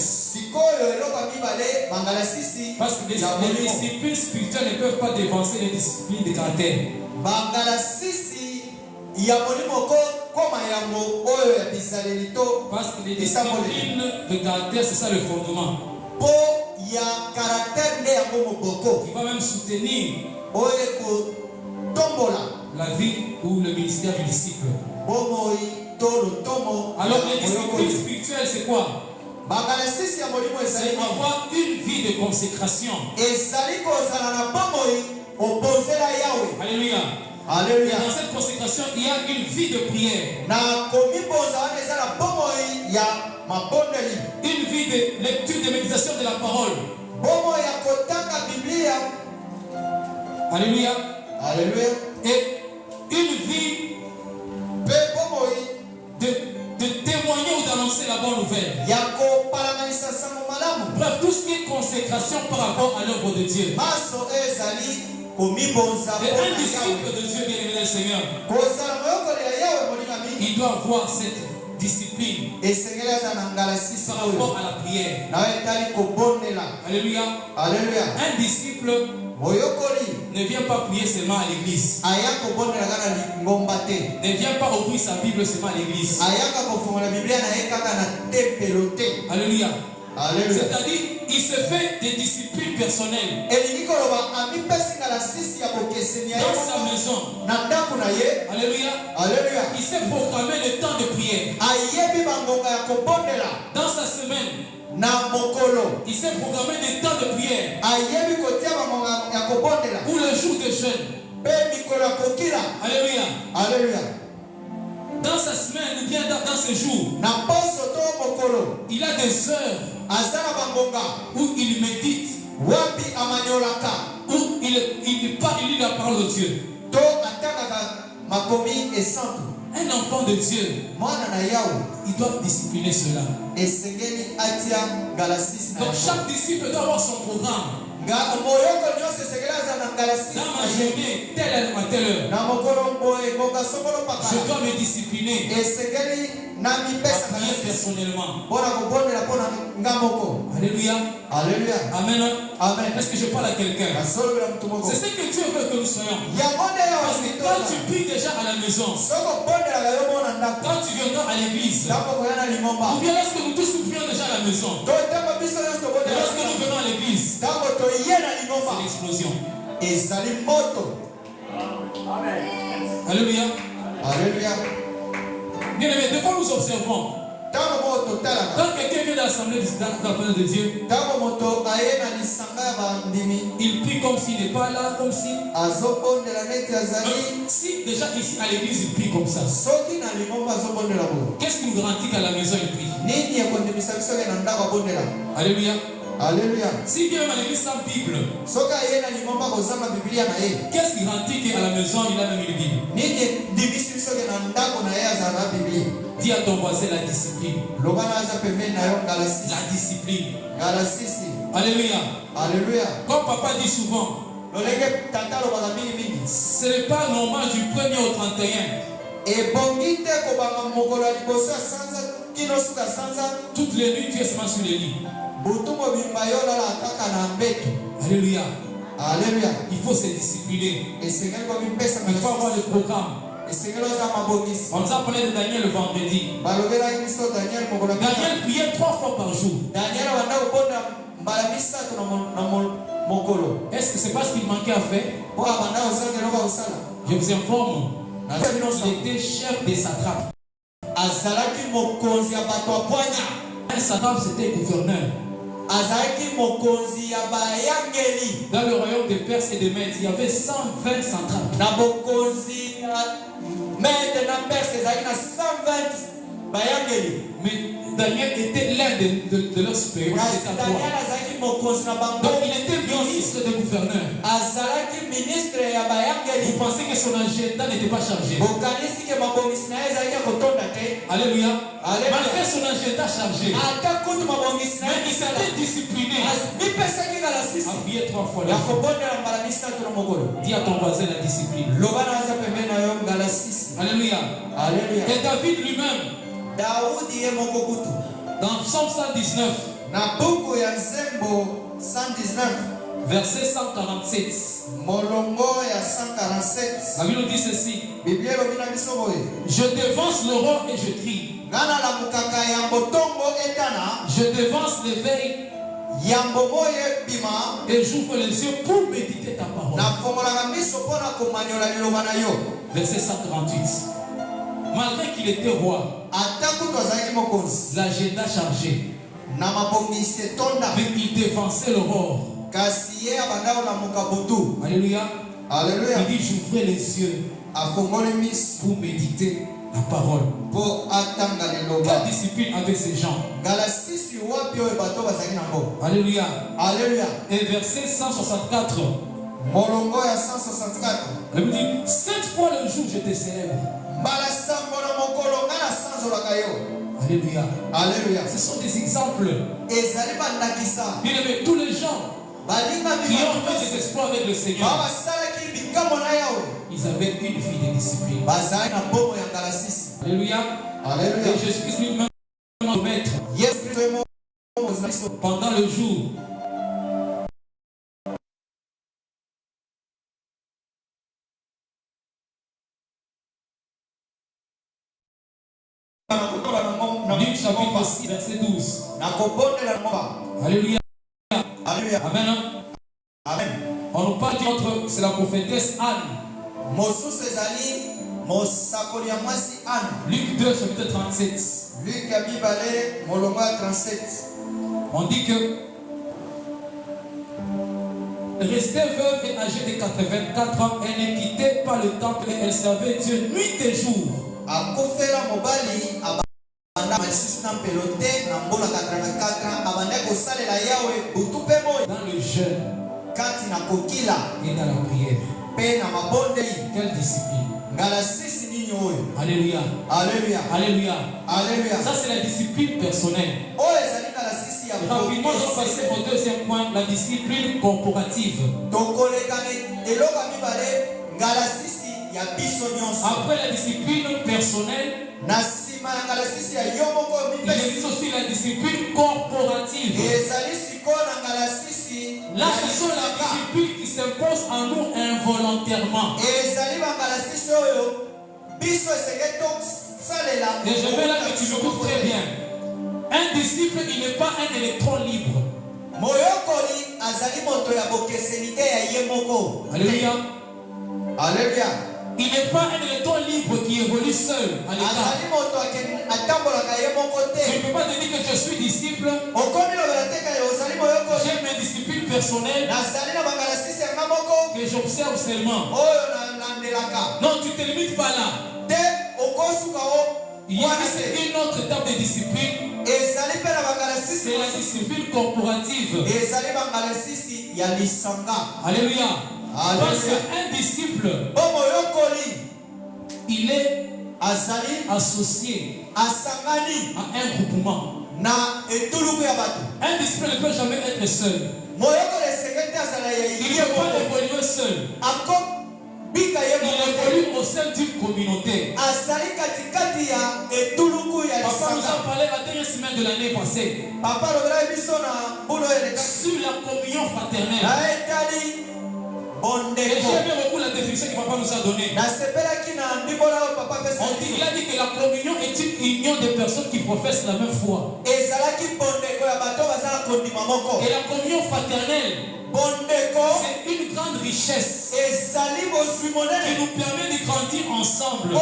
Parce que les disciplines spirituelles ne peuvent pas dévancer les disciplines de caractère. Parce que les disciplines de caractère, c'est ça le fondement. Qui va même soutenir la vie ou le ministère du disciple. Alors les disciplines spirituelles, c'est quoi? C'est avoir une vie de consécration. Alléluia. Alléluia. Et dans cette consécration, il y a une vie de prière. Une vie de lecture, de méditation de la parole. Alléluia. Alléluia. Et une vie de témoigner ou d'annoncer la bonne nouvelle. Bref, tout ce qui est consécration par rapport à l'œuvre de Dieu. Et un disciple de Dieu, bien aimé le Seigneur, il doit avoir cette discipline par rapport à la prière. Alléluia. Un disciple ne vient pas prier seulement à l'église. Ne vient pas ouvrir sa Bible seulement à l'église. Alléluia. C'est-à-dire, il se fait des disciplines personnelles dans sa maison. Alléluia. Il s'est programmé le temps de prière. Dans sa semaine, il s'est programmé des temps de prière ou le jour de jeûne. Alléluia. Dans sa semaine ou bien dans ce jour, il a des heures où il médite, où il parle, il lit la parole de Dieu. Un enfant de Dieu, il doit discipliner cela. Donc chaque disciple doit avoir son programme. Dans ma journée, telle heure à telle heure, je dois me discipliner à prier personnellement. Alléluia. Amen. Est-ce que je parle à quelqu'un? C'est ce que Dieu veut que nous soyons. Parce que quand tu pries déjà à la maison, quand tu viendras à l'église, ou bien lorsque nous tous nous prions déjà à la maison, et lorsque nous venons à l'église, c'est l'explosion. Alléluia. Bien aimé, des fois nous observons. Quand quelqu'un vient de l'assemblée de Dieu, il prie comme s'il n'est pas là, comme si. Si déjà ici à l'église il prie comme ça, qu'est-ce qui nous garantit qu'à la maison il prie? Alléluia. S'il vient à l'église sans Bible, qu'est-ce qui garantit qu'à la maison il a même une Bible? Dis à ton voisin la discipline. La discipline. Alléluia. Comme papa dit souvent, ce n'est pas normal du 1er au 31. Toutes les nuits tu es seulement sur les lits. Alléluia. Il faut se discipliner. Il faut avoir le programme. On nous a parlé de Daniel le vendredi. Daniel priait 3 fois par jour. Est-ce que c'est pas ce qu'il manquait à faire? Je vous informe. Il était chef des satrapes. Un satrape, c'était gouverneur. Dans le royaume des Perses et des Mèdes, il y avait 120 satrapes. Mais Daniel était l'un de leurs supérieurs. Donc il était ministre de gouverneur. Vous pensez que son agenda n'était pas chargé? Alléluia. Malgré son agenda chargé, mais il s'était discipliné à prier 3 fois la journée. Dis à ton voisin la discipline. Alléluia. Et David lui-même, dans Psaume 119, verset 147, la Bible dit ceci: je devance l'aurore et je crie. Je devance l'éveil et j'ouvre les yeux pour méditer ta parole. Verset 148. Malgré qu'il était roi, l'agenda chargé, mais il dévançait l'aurore. Alléluia. Il dit j'ouvrais les yeux pour méditer la parole. Quelle discipline avec ces gens? Alléluia. Et verset 164. Il dit 7 fois le jour je te célèbre. Alléluia. Ce sont des exemples. Bien aimé, tous les gens qui ont fait des exploits avec le Seigneur, ils avaient une vie de discipline. Alléluia. Alléluia. Et Jésus-Christ lui-même est maître. Pendant le jour. Luc chapitre 6, verset 12. Alléluia. Alléluia. Amen. Amen. On nous parle d'autre, c'est la prophétesse Anne. Luc 2, chapitre 37. Luc Abibale, Molonga 37. On dit que restée veuve et âgée de 84 ans, elle ne quittait pas le temple et elle servait Dieu nuit et jour. Dans le jeûne et dans la prière. Quelle discipline. Alléluia. Alléluia. Alléluia. Alléluia. Ça c'est la discipline personnelle. Rapidement, on va passer au deuxième point, la discipline corporative. Après la discipline personnelle, il existe aussi la discipline corporative. Là, ce sont la discipline qui s'impose en nous involontairement. Et je veux là que tu m'écoutes très bien. Un disciple, il n'est pas un électron libre. Alléluia. Alléluia. Il n'est pas un électron libre qui évolue seul à l'état. Je ne peux pas te dire que je suis disciple. J'ai mes disciplines personnelles que j'observe seulement. Non, tu ne te limites pas là. Il y a une autre étape de discipline. C'est la discipline corporative. Alléluia. Parce qu'un disciple, il est associé à un groupement. Un disciple ne peut jamais être seul. Il ne peut pas évoluer seul. Il évolue au sein d'une communauté. Papa nous a parlé la dernière semaine de l'année passée sur la communion fraternelle. Et j'aime beaucoup la définition que papa nous a donnée. Il a dit que la communion est une union de personnes qui professent la même foi. Et la communion fraternelle, c'est une grande richesse qui nous permet de grandir ensemble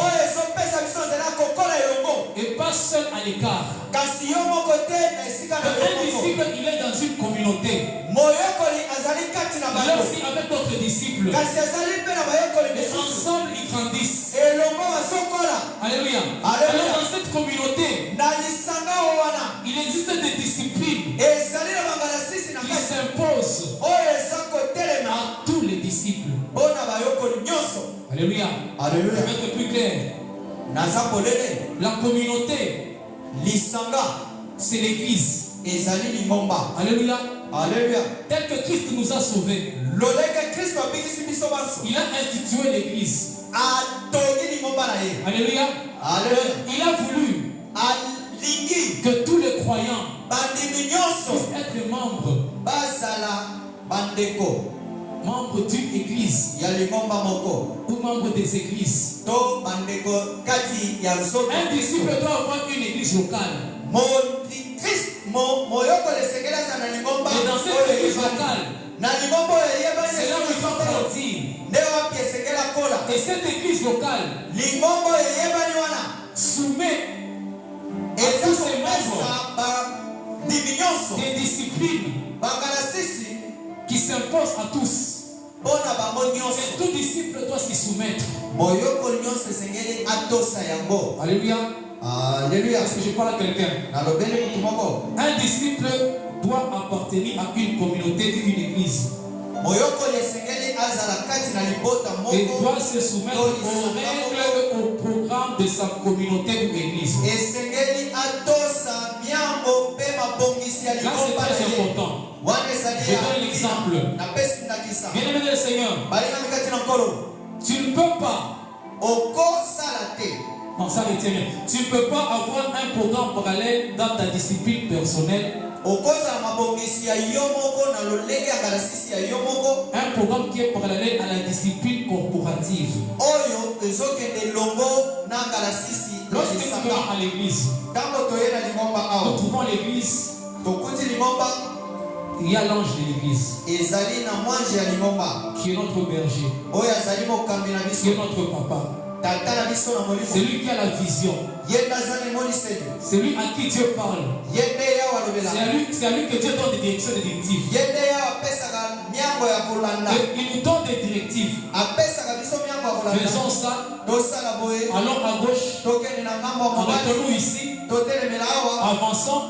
et pas seul à l'écart. Un disciple, il est dans une communauté. Il est aussi avec d'autres disciples. Et ensemble, ils grandissent. Alléluia. Alors dans cette communauté, il existe des disciplines qui s'imposent à tous les disciples. Alléluia. Je vais être plus clair. La communauté, c'est l'église. Alléluia. Alléluia. Tel que Christ nous a sauvés, il a institué l'église. Alléluia. Il a voulu que tous les croyants puissent être membres d'une église ou membres des églises. Un disciple doit avoir une église locale. Et dans cette église locale, c'est là où il faut grandir. Et cette église locale soumet à tous ses membres des disciplines qui s'imposent à tous. Et tout disciple doit s'y soumettre. Alléluia. Alléluia. Est-ce que je parle à quelqu'un? Un disciple doit appartenir à une communauté, une église. Et doit se soumettre aux règles et au programme de sa communauté ou église. Là, c'est très important. Je donne l'exemple. Bien-aimé le Seigneur, tu ne peux pas Non, ça retient bien. Tu ne peux pas avoir un programme parallèle dans ta discipline personnelle. Un programme qui est parallèle à la discipline corporative. Lorsque nous venons à l'église, nous trouvons l'église, il y a l'ange de l'église qui est notre berger, qui est notre papa. C'est lui qui a la vision. C'est lui à qui Dieu parle. C'est à lui que Dieu donne des directions, des directives. Il nous donne des directives. Faisons ça. Allons à gauche. Arrêtons-nous ici. Avançons.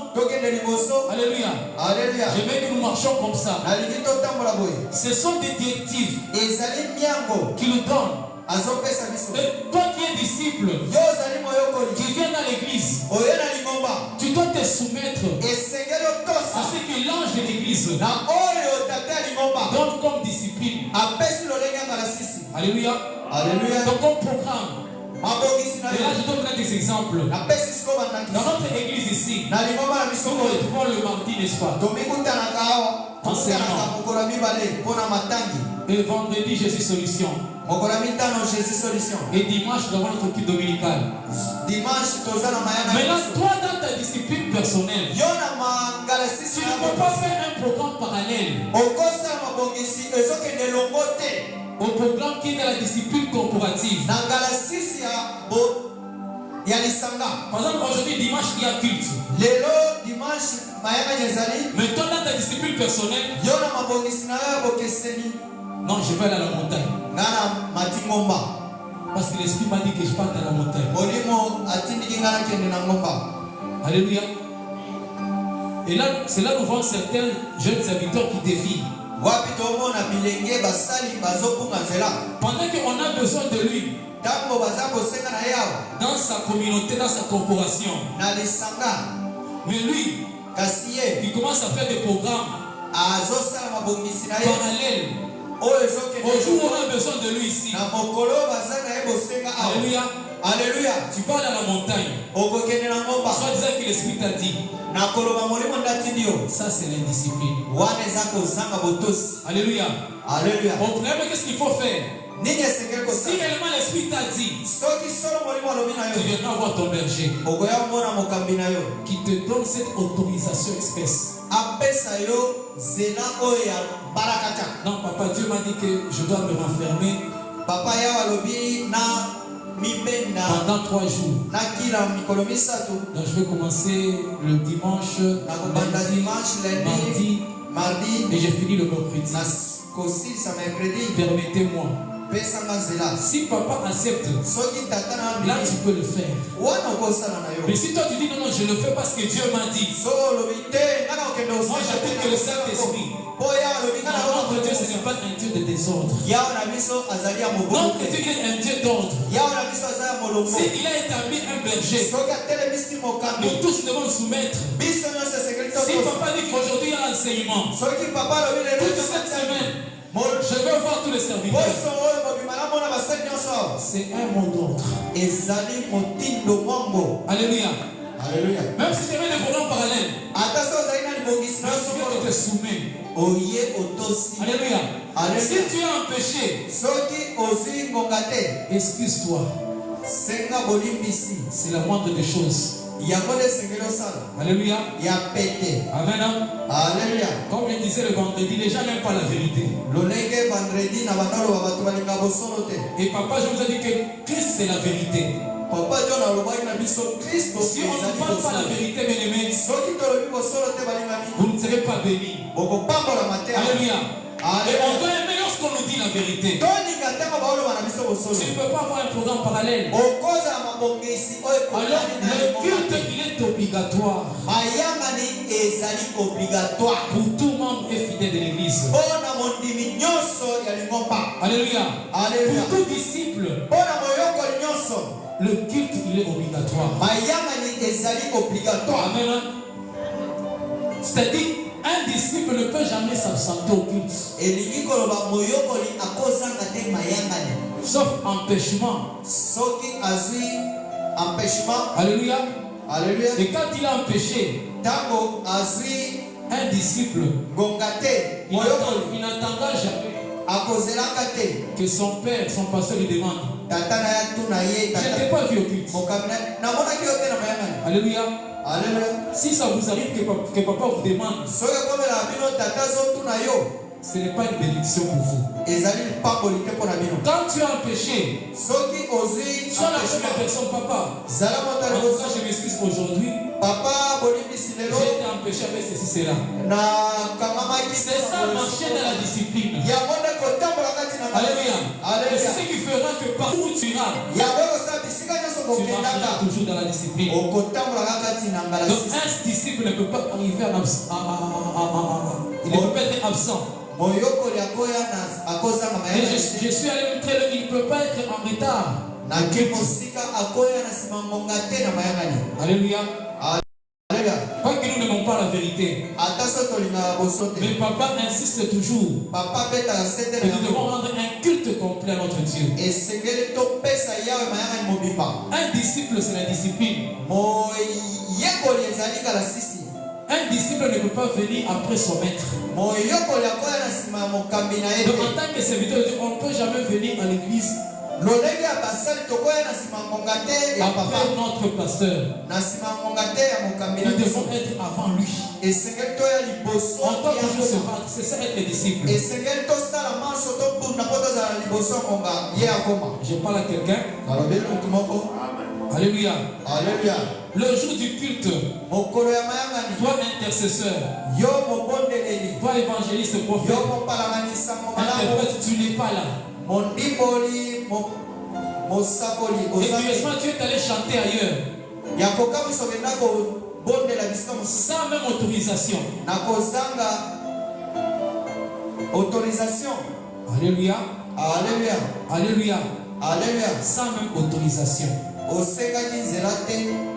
Alléluia. J'aimerais que nous marchions comme ça. Ce sont des directives qui nous donnent. Et toi qui es disciple, qui viens dans l'église, tu dois te soumettre à ce que l'ange de l'église donne comme discipline. Alléluia. Donc comme programme. Et là je donne des exemples. Dans notre église ici, nous retrouvons le mardi, n'est-ce pas? Enseignement. Et vendredi, Jésus Solution. Et dimanche, nous avons notre culte dominical. Maintenant, toi, dans ta discipline personnelle, tu ne peux pas faire un programme parallèle au programme qui est dans la discipline corporative. Par exemple, aujourd'hui, dimanche, il y a culte. Mais toi, dans ta discipline personnelle, non, je vais aller à la montagne. Parce que l'Esprit m'a dit que je parte à la montagne. Alléluia. Et là, c'est là où nous voyons certains jeunes serviteurs qui défient. Pendant qu'on a besoin de lui, dans sa communauté, dans sa corporation. Mais lui, il commence à faire des programmes parallèles. Aujourd'hui, on a besoin de lui ici. Alléluia. Alléluia. Tu vas à la montagne. Soit disant que l'Esprit t'a dit. Ça, c'est l'indiscipline. Alléluia. Alléluia. Au problème, qu'est-ce qu'il faut faire? Si réellement l'Esprit t'a dit, tu viendras voir ton berger qui te donne cette autorisation espèce. Non, papa, Dieu m'a dit que je dois me renfermer pendant 3 jours. Donc je vais commencer le dimanche, mardi, et j'ai fini le mercredi. Permettez-moi. Si papa accepte, là tu peux le faire. Mais si toi tu dis non, je le fais parce que Dieu m'a dit. Moi j'appelle que le Saint-Esprit. Notre Dieu, ce n'est pas un Dieu de désordre. Notre Dieu est un Dieu d'ordre. S'il a établi un berger, nous tous devons nous soumettre. Si papa dit qu'aujourd'hui il y a l'enseignement, toute cette semaine, je vais voir tous les serviteurs. C'est un mot d'ordre. Alléluia. Alléluia. Même si tu avais des programmes parallèles, tu te soumets. Alléluia. Si tu es en péché, excuse-toi. C'est la moindre des choses. Alléluia. Amen. Alléluia. Comme je disais le vendredi, les gens n'aiment pas la vérité. Et papa, je vous ai dit que Christ c'est la vérité. Si on ne parle pas la vérité, bien aimé, vous ne serez pas bénis. Alléluia. Et on doit aimer lorsqu'on nous dit la vérité. Tu ne peux pas avoir un programme parallèle. Alors, le culte, il est obligatoire pour tout membre et fidèle de l'église. Alléluia. Pour tout disciple, le culte, il est obligatoire. Amen. C'est-à-dire, un disciple ne peut jamais s'absenter au culte. Sauf empêchement. empêchement. Alléluia. Alléluia. Et quand il a un péché, Tango azui un disciple, gongate. il n'attendra jamais que son père, son pasteur lui demande. Je n'étais pas vu au culte. Alléluia. Alléluia. Si ça vous arrive que papa vous demande, ce n'est pas une bénédiction pour vous. Quand tu as un péché, sois la première personne, papa. En tout cas, je m'excuse aujourd'hui. J'ai été empêché avec ceci, cela. C'est ça, marcher dans la discipline. Alléluia. C'est ce qui fera que partout où tu iras, tu marcheras toujours dans la discipline. Donc un disciple ne peut pas arriver il ne peut pas être absent. Et je suis allé montrer il ne peut pas être en retard. Alléluia. Pas que nous n'aimons pas la vérité. Mais papa insiste toujours. Et nous devons rendre un culte complet à notre Dieu. Un disciple, c'est la discipline. Un disciple ne peut pas venir après son maître. Donc en tant que serviteur de Dieu, on ne peut jamais venir à l'église après notre pasteur. Nous devons être avant lui. On doit toujours se battre. C'est ça être disciple. Je parle à quelqu'un. Alléluia. Alléluia. Le jour du culte, toi intercesseur, toi évangéliste, prophète, interprète, tu n'es pas là. Et curieusement, tu es allé chanter ailleurs. Sans même autorisation. Alléluia. Alléluia. Alléluia. Alléluia. Sans même autorisation.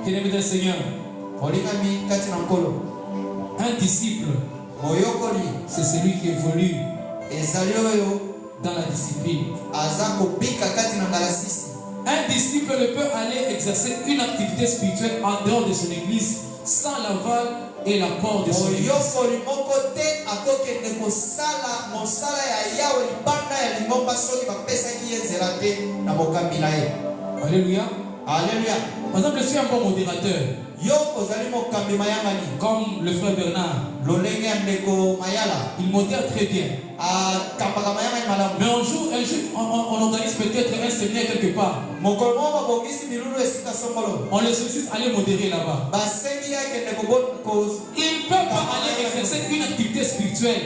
Bien-aimé du Seigneur, un disciple, c'est celui qui évolue dans la discipline. Un disciple ne peut aller exercer une activité spirituelle en dehors de son église sans l'aval et l'apport de son église. Alléluia. Alléluia. Par exemple, je suis un bon modérateur. Comme le frère Bernard. Il modère très bien. Mais un jour, on organise peut-être un séminaire quelque part. On les sollicite aller modérer là-bas. Il ne peut pas aller exercer une activité spirituelle.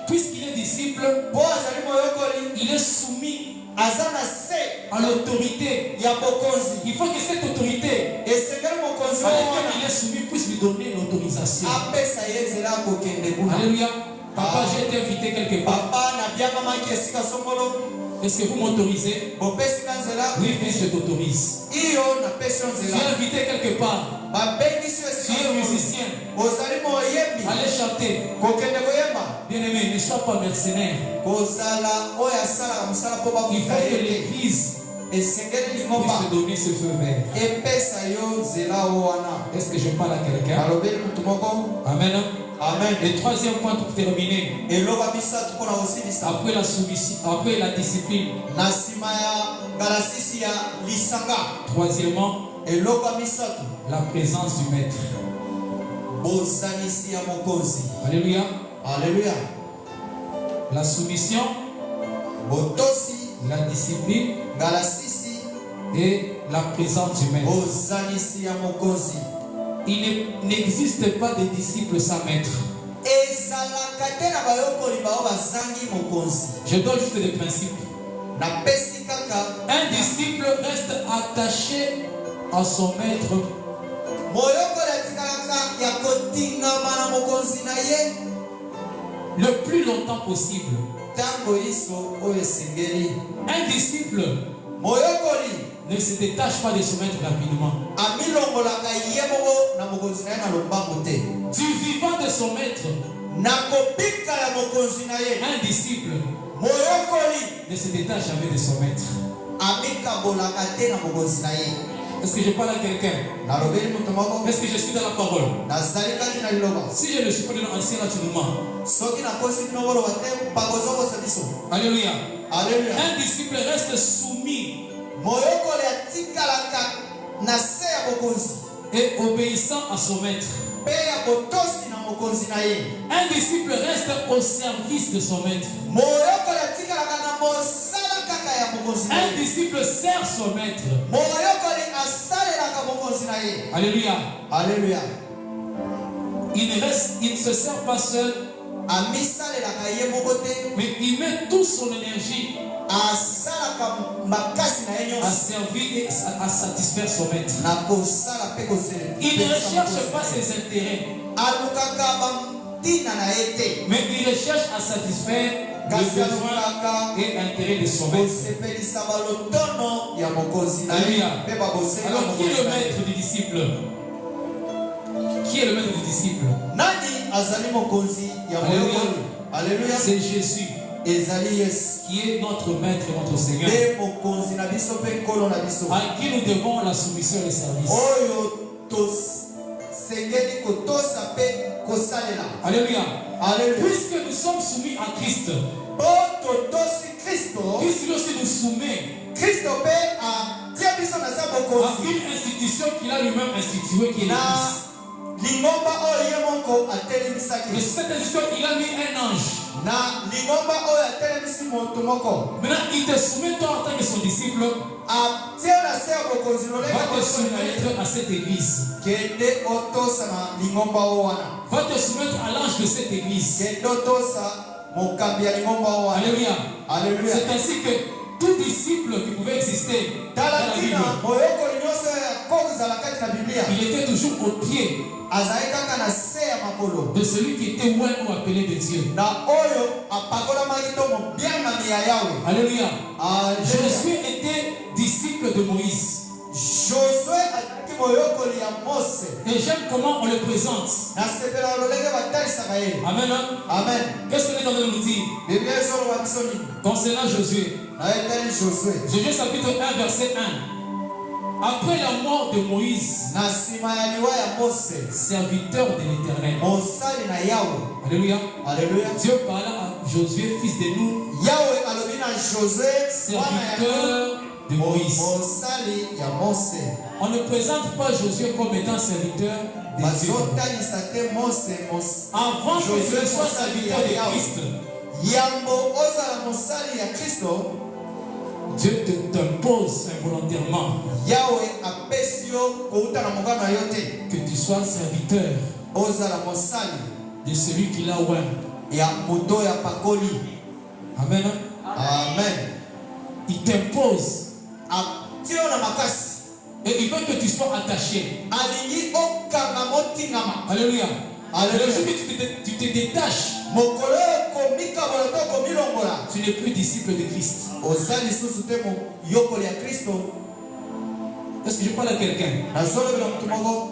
Puisqu'il est disciple, il est soumis à l'autorité. Il faut que cette autorité à laquelle il est soumis puisse lui donner l'autorisation. Alléluia. Papa, j'ai été invité quelque part. Est-ce que vous m'autorisez? Oui, fils, je t'autorise. Tu es invité quelque part. Tu es musicien. Allez chanter. Bien-aimé, ne sois pas mercenaire. Il faut que l'église puisse te donner ce feu vert. Est-ce que je parle à quelqu'un? Amen. Amen. Et troisième point pour terminer. Après la soumission, après la discipline. Troisièmement, la présence du maître. Alléluia. Alléluia. La soumission, la discipline et la présence du maître. Il n'existe pas de disciples sans maître. Je donne juste des principes. Un disciple reste attaché à son maître le plus longtemps possible. Un disciple ne se détache pas de son maître rapidement. Du vivant de son maître, un disciple ne se détache jamais de son maître. Est-ce que je parle à quelqu'un? Est-ce que je suis dans la parole? Si je ne suis pas dans l'ancien naturellement. Alléluia. Un disciple reste soumis et obéissant à son maître. Un disciple reste au service de son maître. Un disciple sert son maître. Alléluia. Alléluia. Il ne se sert pas seul, mais il met toute son énergie à servir et à satisfaire son maître. Il ne recherche pas ses intérêts, mais il recherche à satisfaire les besoins et intérêts de son maître. Alléluia. Alors qui est le maître du disciple? Qui est le maître du disciple? Alléluia. C'est Jésus qui est notre maître et notre Seigneur, à qui nous devons la soumission et le service. Alléluia. Puisque nous sommes soumis à Christ, Christ aussi nous soumet à une institution qu'il a lui-même instituée, qui est l'Église. De cette institution, il a mis un ange. Maintenant, il te soumet toi en tant que son disciple. Va te soumettre à cette église. Va te soumettre à l'ange de cette église. Alléluia. C'est ainsi que tout disciple qui pouvait exister dans la Bible, il était toujours au pied de celui qui était loin ou appelé de Dieu. Alléluia. Josué était disciple de Moïse. Et j'aime comment on le présente. Amen. Amen. Qu'est-ce que l'État nous dit concernant Josué? Josué chapitre 1 verset 1. Après la mort de Moïse, serviteur de l'Éternel, Alléluia. Dieu parla à Josué, fils de nous, serviteur de Moïse. On ne présente pas Josué comme étant serviteur de Dieu. Avant que Josué soit serviteur de Christ, Dieu t'impose involontairement que tu sois serviteur de celui qui l'a oint. Amen. Amen. Il t'impose. Et il veut que tu sois attaché. Alléluia. Le jour que tu te détaches, tu n'es plus disciple de Christ. Est-ce que je parle à quelqu'un?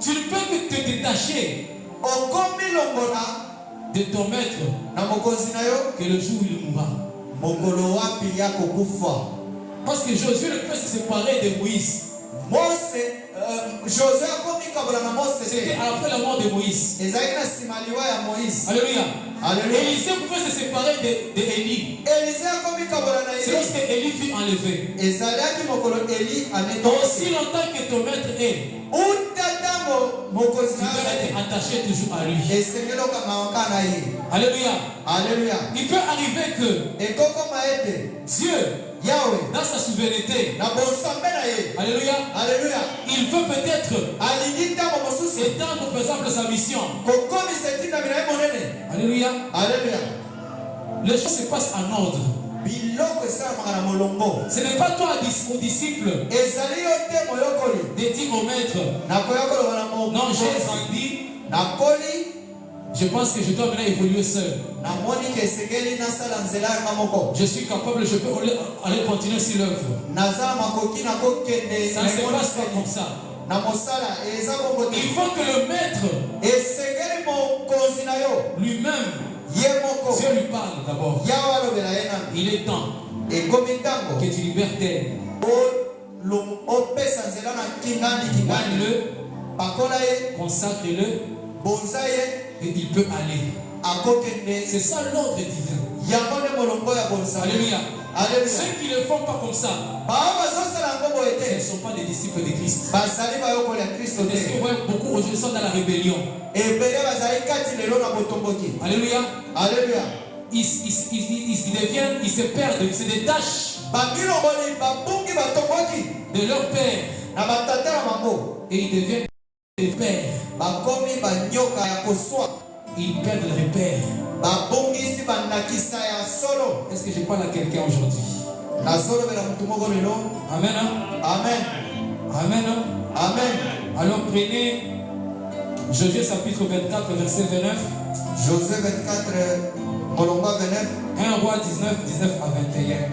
Tu ne peux que te détacher de ton maître que le jour où il mourra. Parce que Josué ne peut se séparer de Moïse. C'était après la mort de Moïse. Alléluia. Élisée pouvait se séparer d'Élie. C'est lorsque Élie fut enlevé. Aussi longtemps que ton maître est, tu dois être attaché toujours à lui. Alléluia. Il peut arriver que Dieu, dans sa souveraineté, Alléluia, il veut peut-être étendre par exemple sa mission. Alléluia. Les choses se passent en ordre. Ce n'est pas toi, au disciple, de dire au maître, non, j'ai grandi, je pense que je dois maintenant évoluer seul. Je suis capable, je peux aller continuer sur l'œuvre. Ça ne se passe pas comme ça. Il faut que le maître lui-même Dieu lui parle d'abord. Il est temps que tu libères d'elle. Gagne-le, consacre-le, et il peut aller. C'est ça l'ordre divin. Alléluia. Ceux qui ne le font pas comme ça, ce ne sont pas des disciples de Christ. Parce que beaucoup aujourd'hui sont dans la rébellion. Alléluia. Alléluia. Ils deviennent, ils se perdent, ils se détachent de leur père. Et ils deviennent des pères. Ils perdent le repère. Est-ce que je parle à quelqu'un aujourd'hui? Amen. Amen. Amen. Amen. Alors prenez Josué chapitre 24, verset 29. Josué 24, Molomba 29. 1 roi 19, 19 à 21.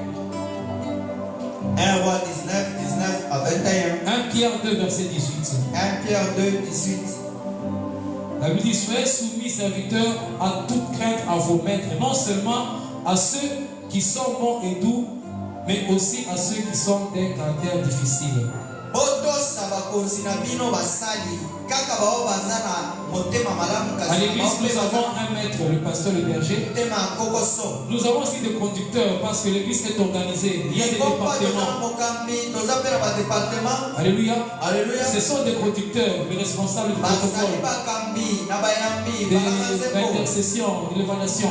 1 roi 19, 19 à 21. 1 Pierre 2, verset 18. 1 Pierre 2, 18. La Bible dit, soyez soumis, serviteurs, à toute crainte à vos maîtres, non seulement à ceux qui sont bons et doux, mais aussi à ceux qui sont d'un caractère difficile. À l'église, nous avons un maître, le pasteur, le berger. Nous avons aussi des conducteurs parce que l'église est organisée. Il y a des départements. Alléluia. Ce sont des conducteurs, les responsables du protocole, de l'intercession, de l'évaluation,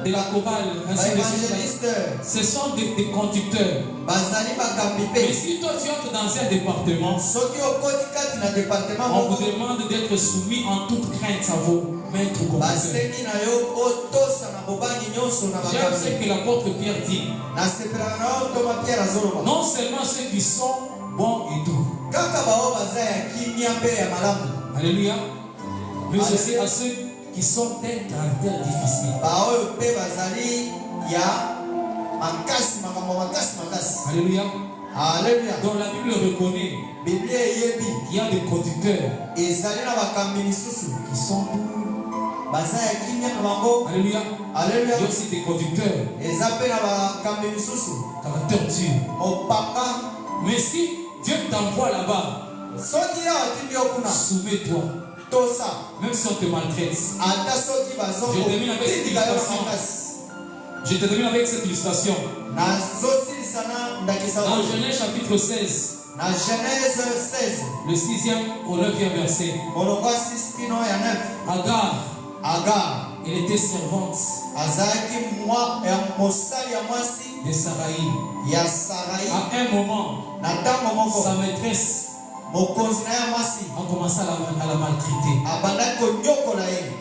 de la chorale, ainsi de suite. Ce sont des conducteurs. Mais si toi tu entres dans un département, on vous demande d'être soumis en toute crainte à vos maîtres conducteurs. J'aime ce que l'apôtre Pierre dit. Non seulement ceux qui sont bons et doux. Alléluia. Mais aussi à ceux qui sont d'un caractère difficile. Alléluia. Alléluia. Donc la Bible reconnaît qu'il y a des conducteurs qui sont doux. Alléluia. Il y a aussi des conducteurs caractère dur. Mais si Dieu t'envoie là-bas, soumets-toi. Même si on te maltraite. Je termine avec cette illustration. Dans Genèse chapitre 16. Le 6e au 9e verset. Agar, elle était servante de Sarai. À un moment, sa maîtresse a commencé à la maltraiter.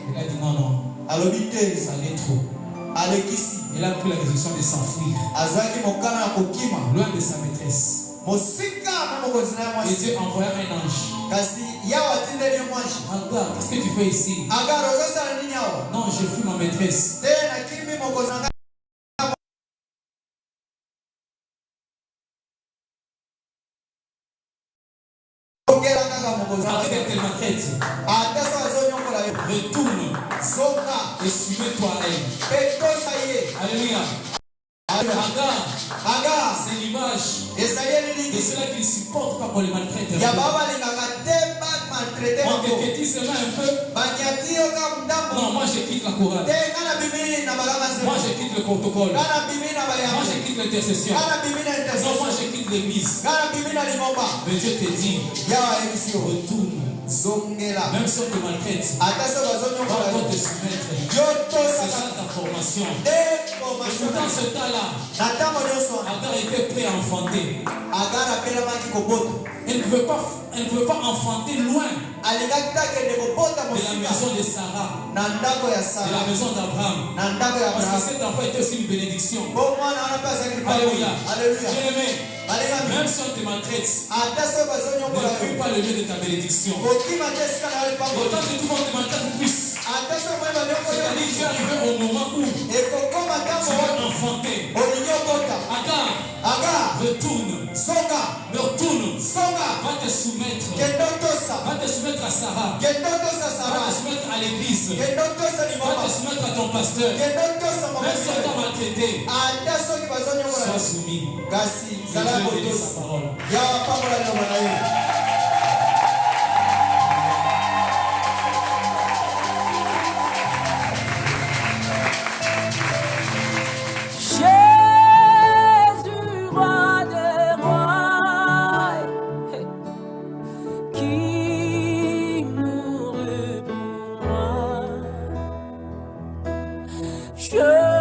Elle a dit non, ça allait trop. Elle a pris la résolution de s'enfuir loin de sa maîtresse. Et Dieu envoya un ange. Agar, qu'est-ce que tu fais ici? Non, je fuis ma maîtresse. Arrête qu'elle maltraite. Retourne et soumets-toi à elle. Alléluia. Agar, c'est l'image de ceux-là qui ne supportent pas qu'on les maltraite. On te quétille seulement un peu. Non, moi je quitte la chorale. Moi je quitte le protocole. Moi je quitte l'intercession. Non, moi je quitte l'église. Mais Dieu te dit, retourne. Même si on te maltraite, on va te soumettre. C'est ça ta formation. Et dans ce temps-là, Agar était prêt à enfanter. Elle ne veut pas enfanter loin de la maison de Sarah, de la maison d'Abraham. Parce que cet enfant était aussi une bénédiction. Alléluia. Bien-aimé, même si on te maltraite, ne fuis pas le lieu de ta bénédiction. Autant que tout le monde te maltraite plus. C'est-à-dire que tu es arrivé au moment où tu vas enfanter. Agar, retourne. Va te soumettre. Va te soumettre à Sarah. Va te soumettre à l'église. Va te soumettre à ton pasteur. pasteur, kendotosamba même si on t'a maltraité, ata soki bazonyokola sois soumis. kasi Que zala Dieu bénisse kotosa sa parole. yawa pambola liloba na yo. Jésus, roi des rois, qui mourut pour moi. Je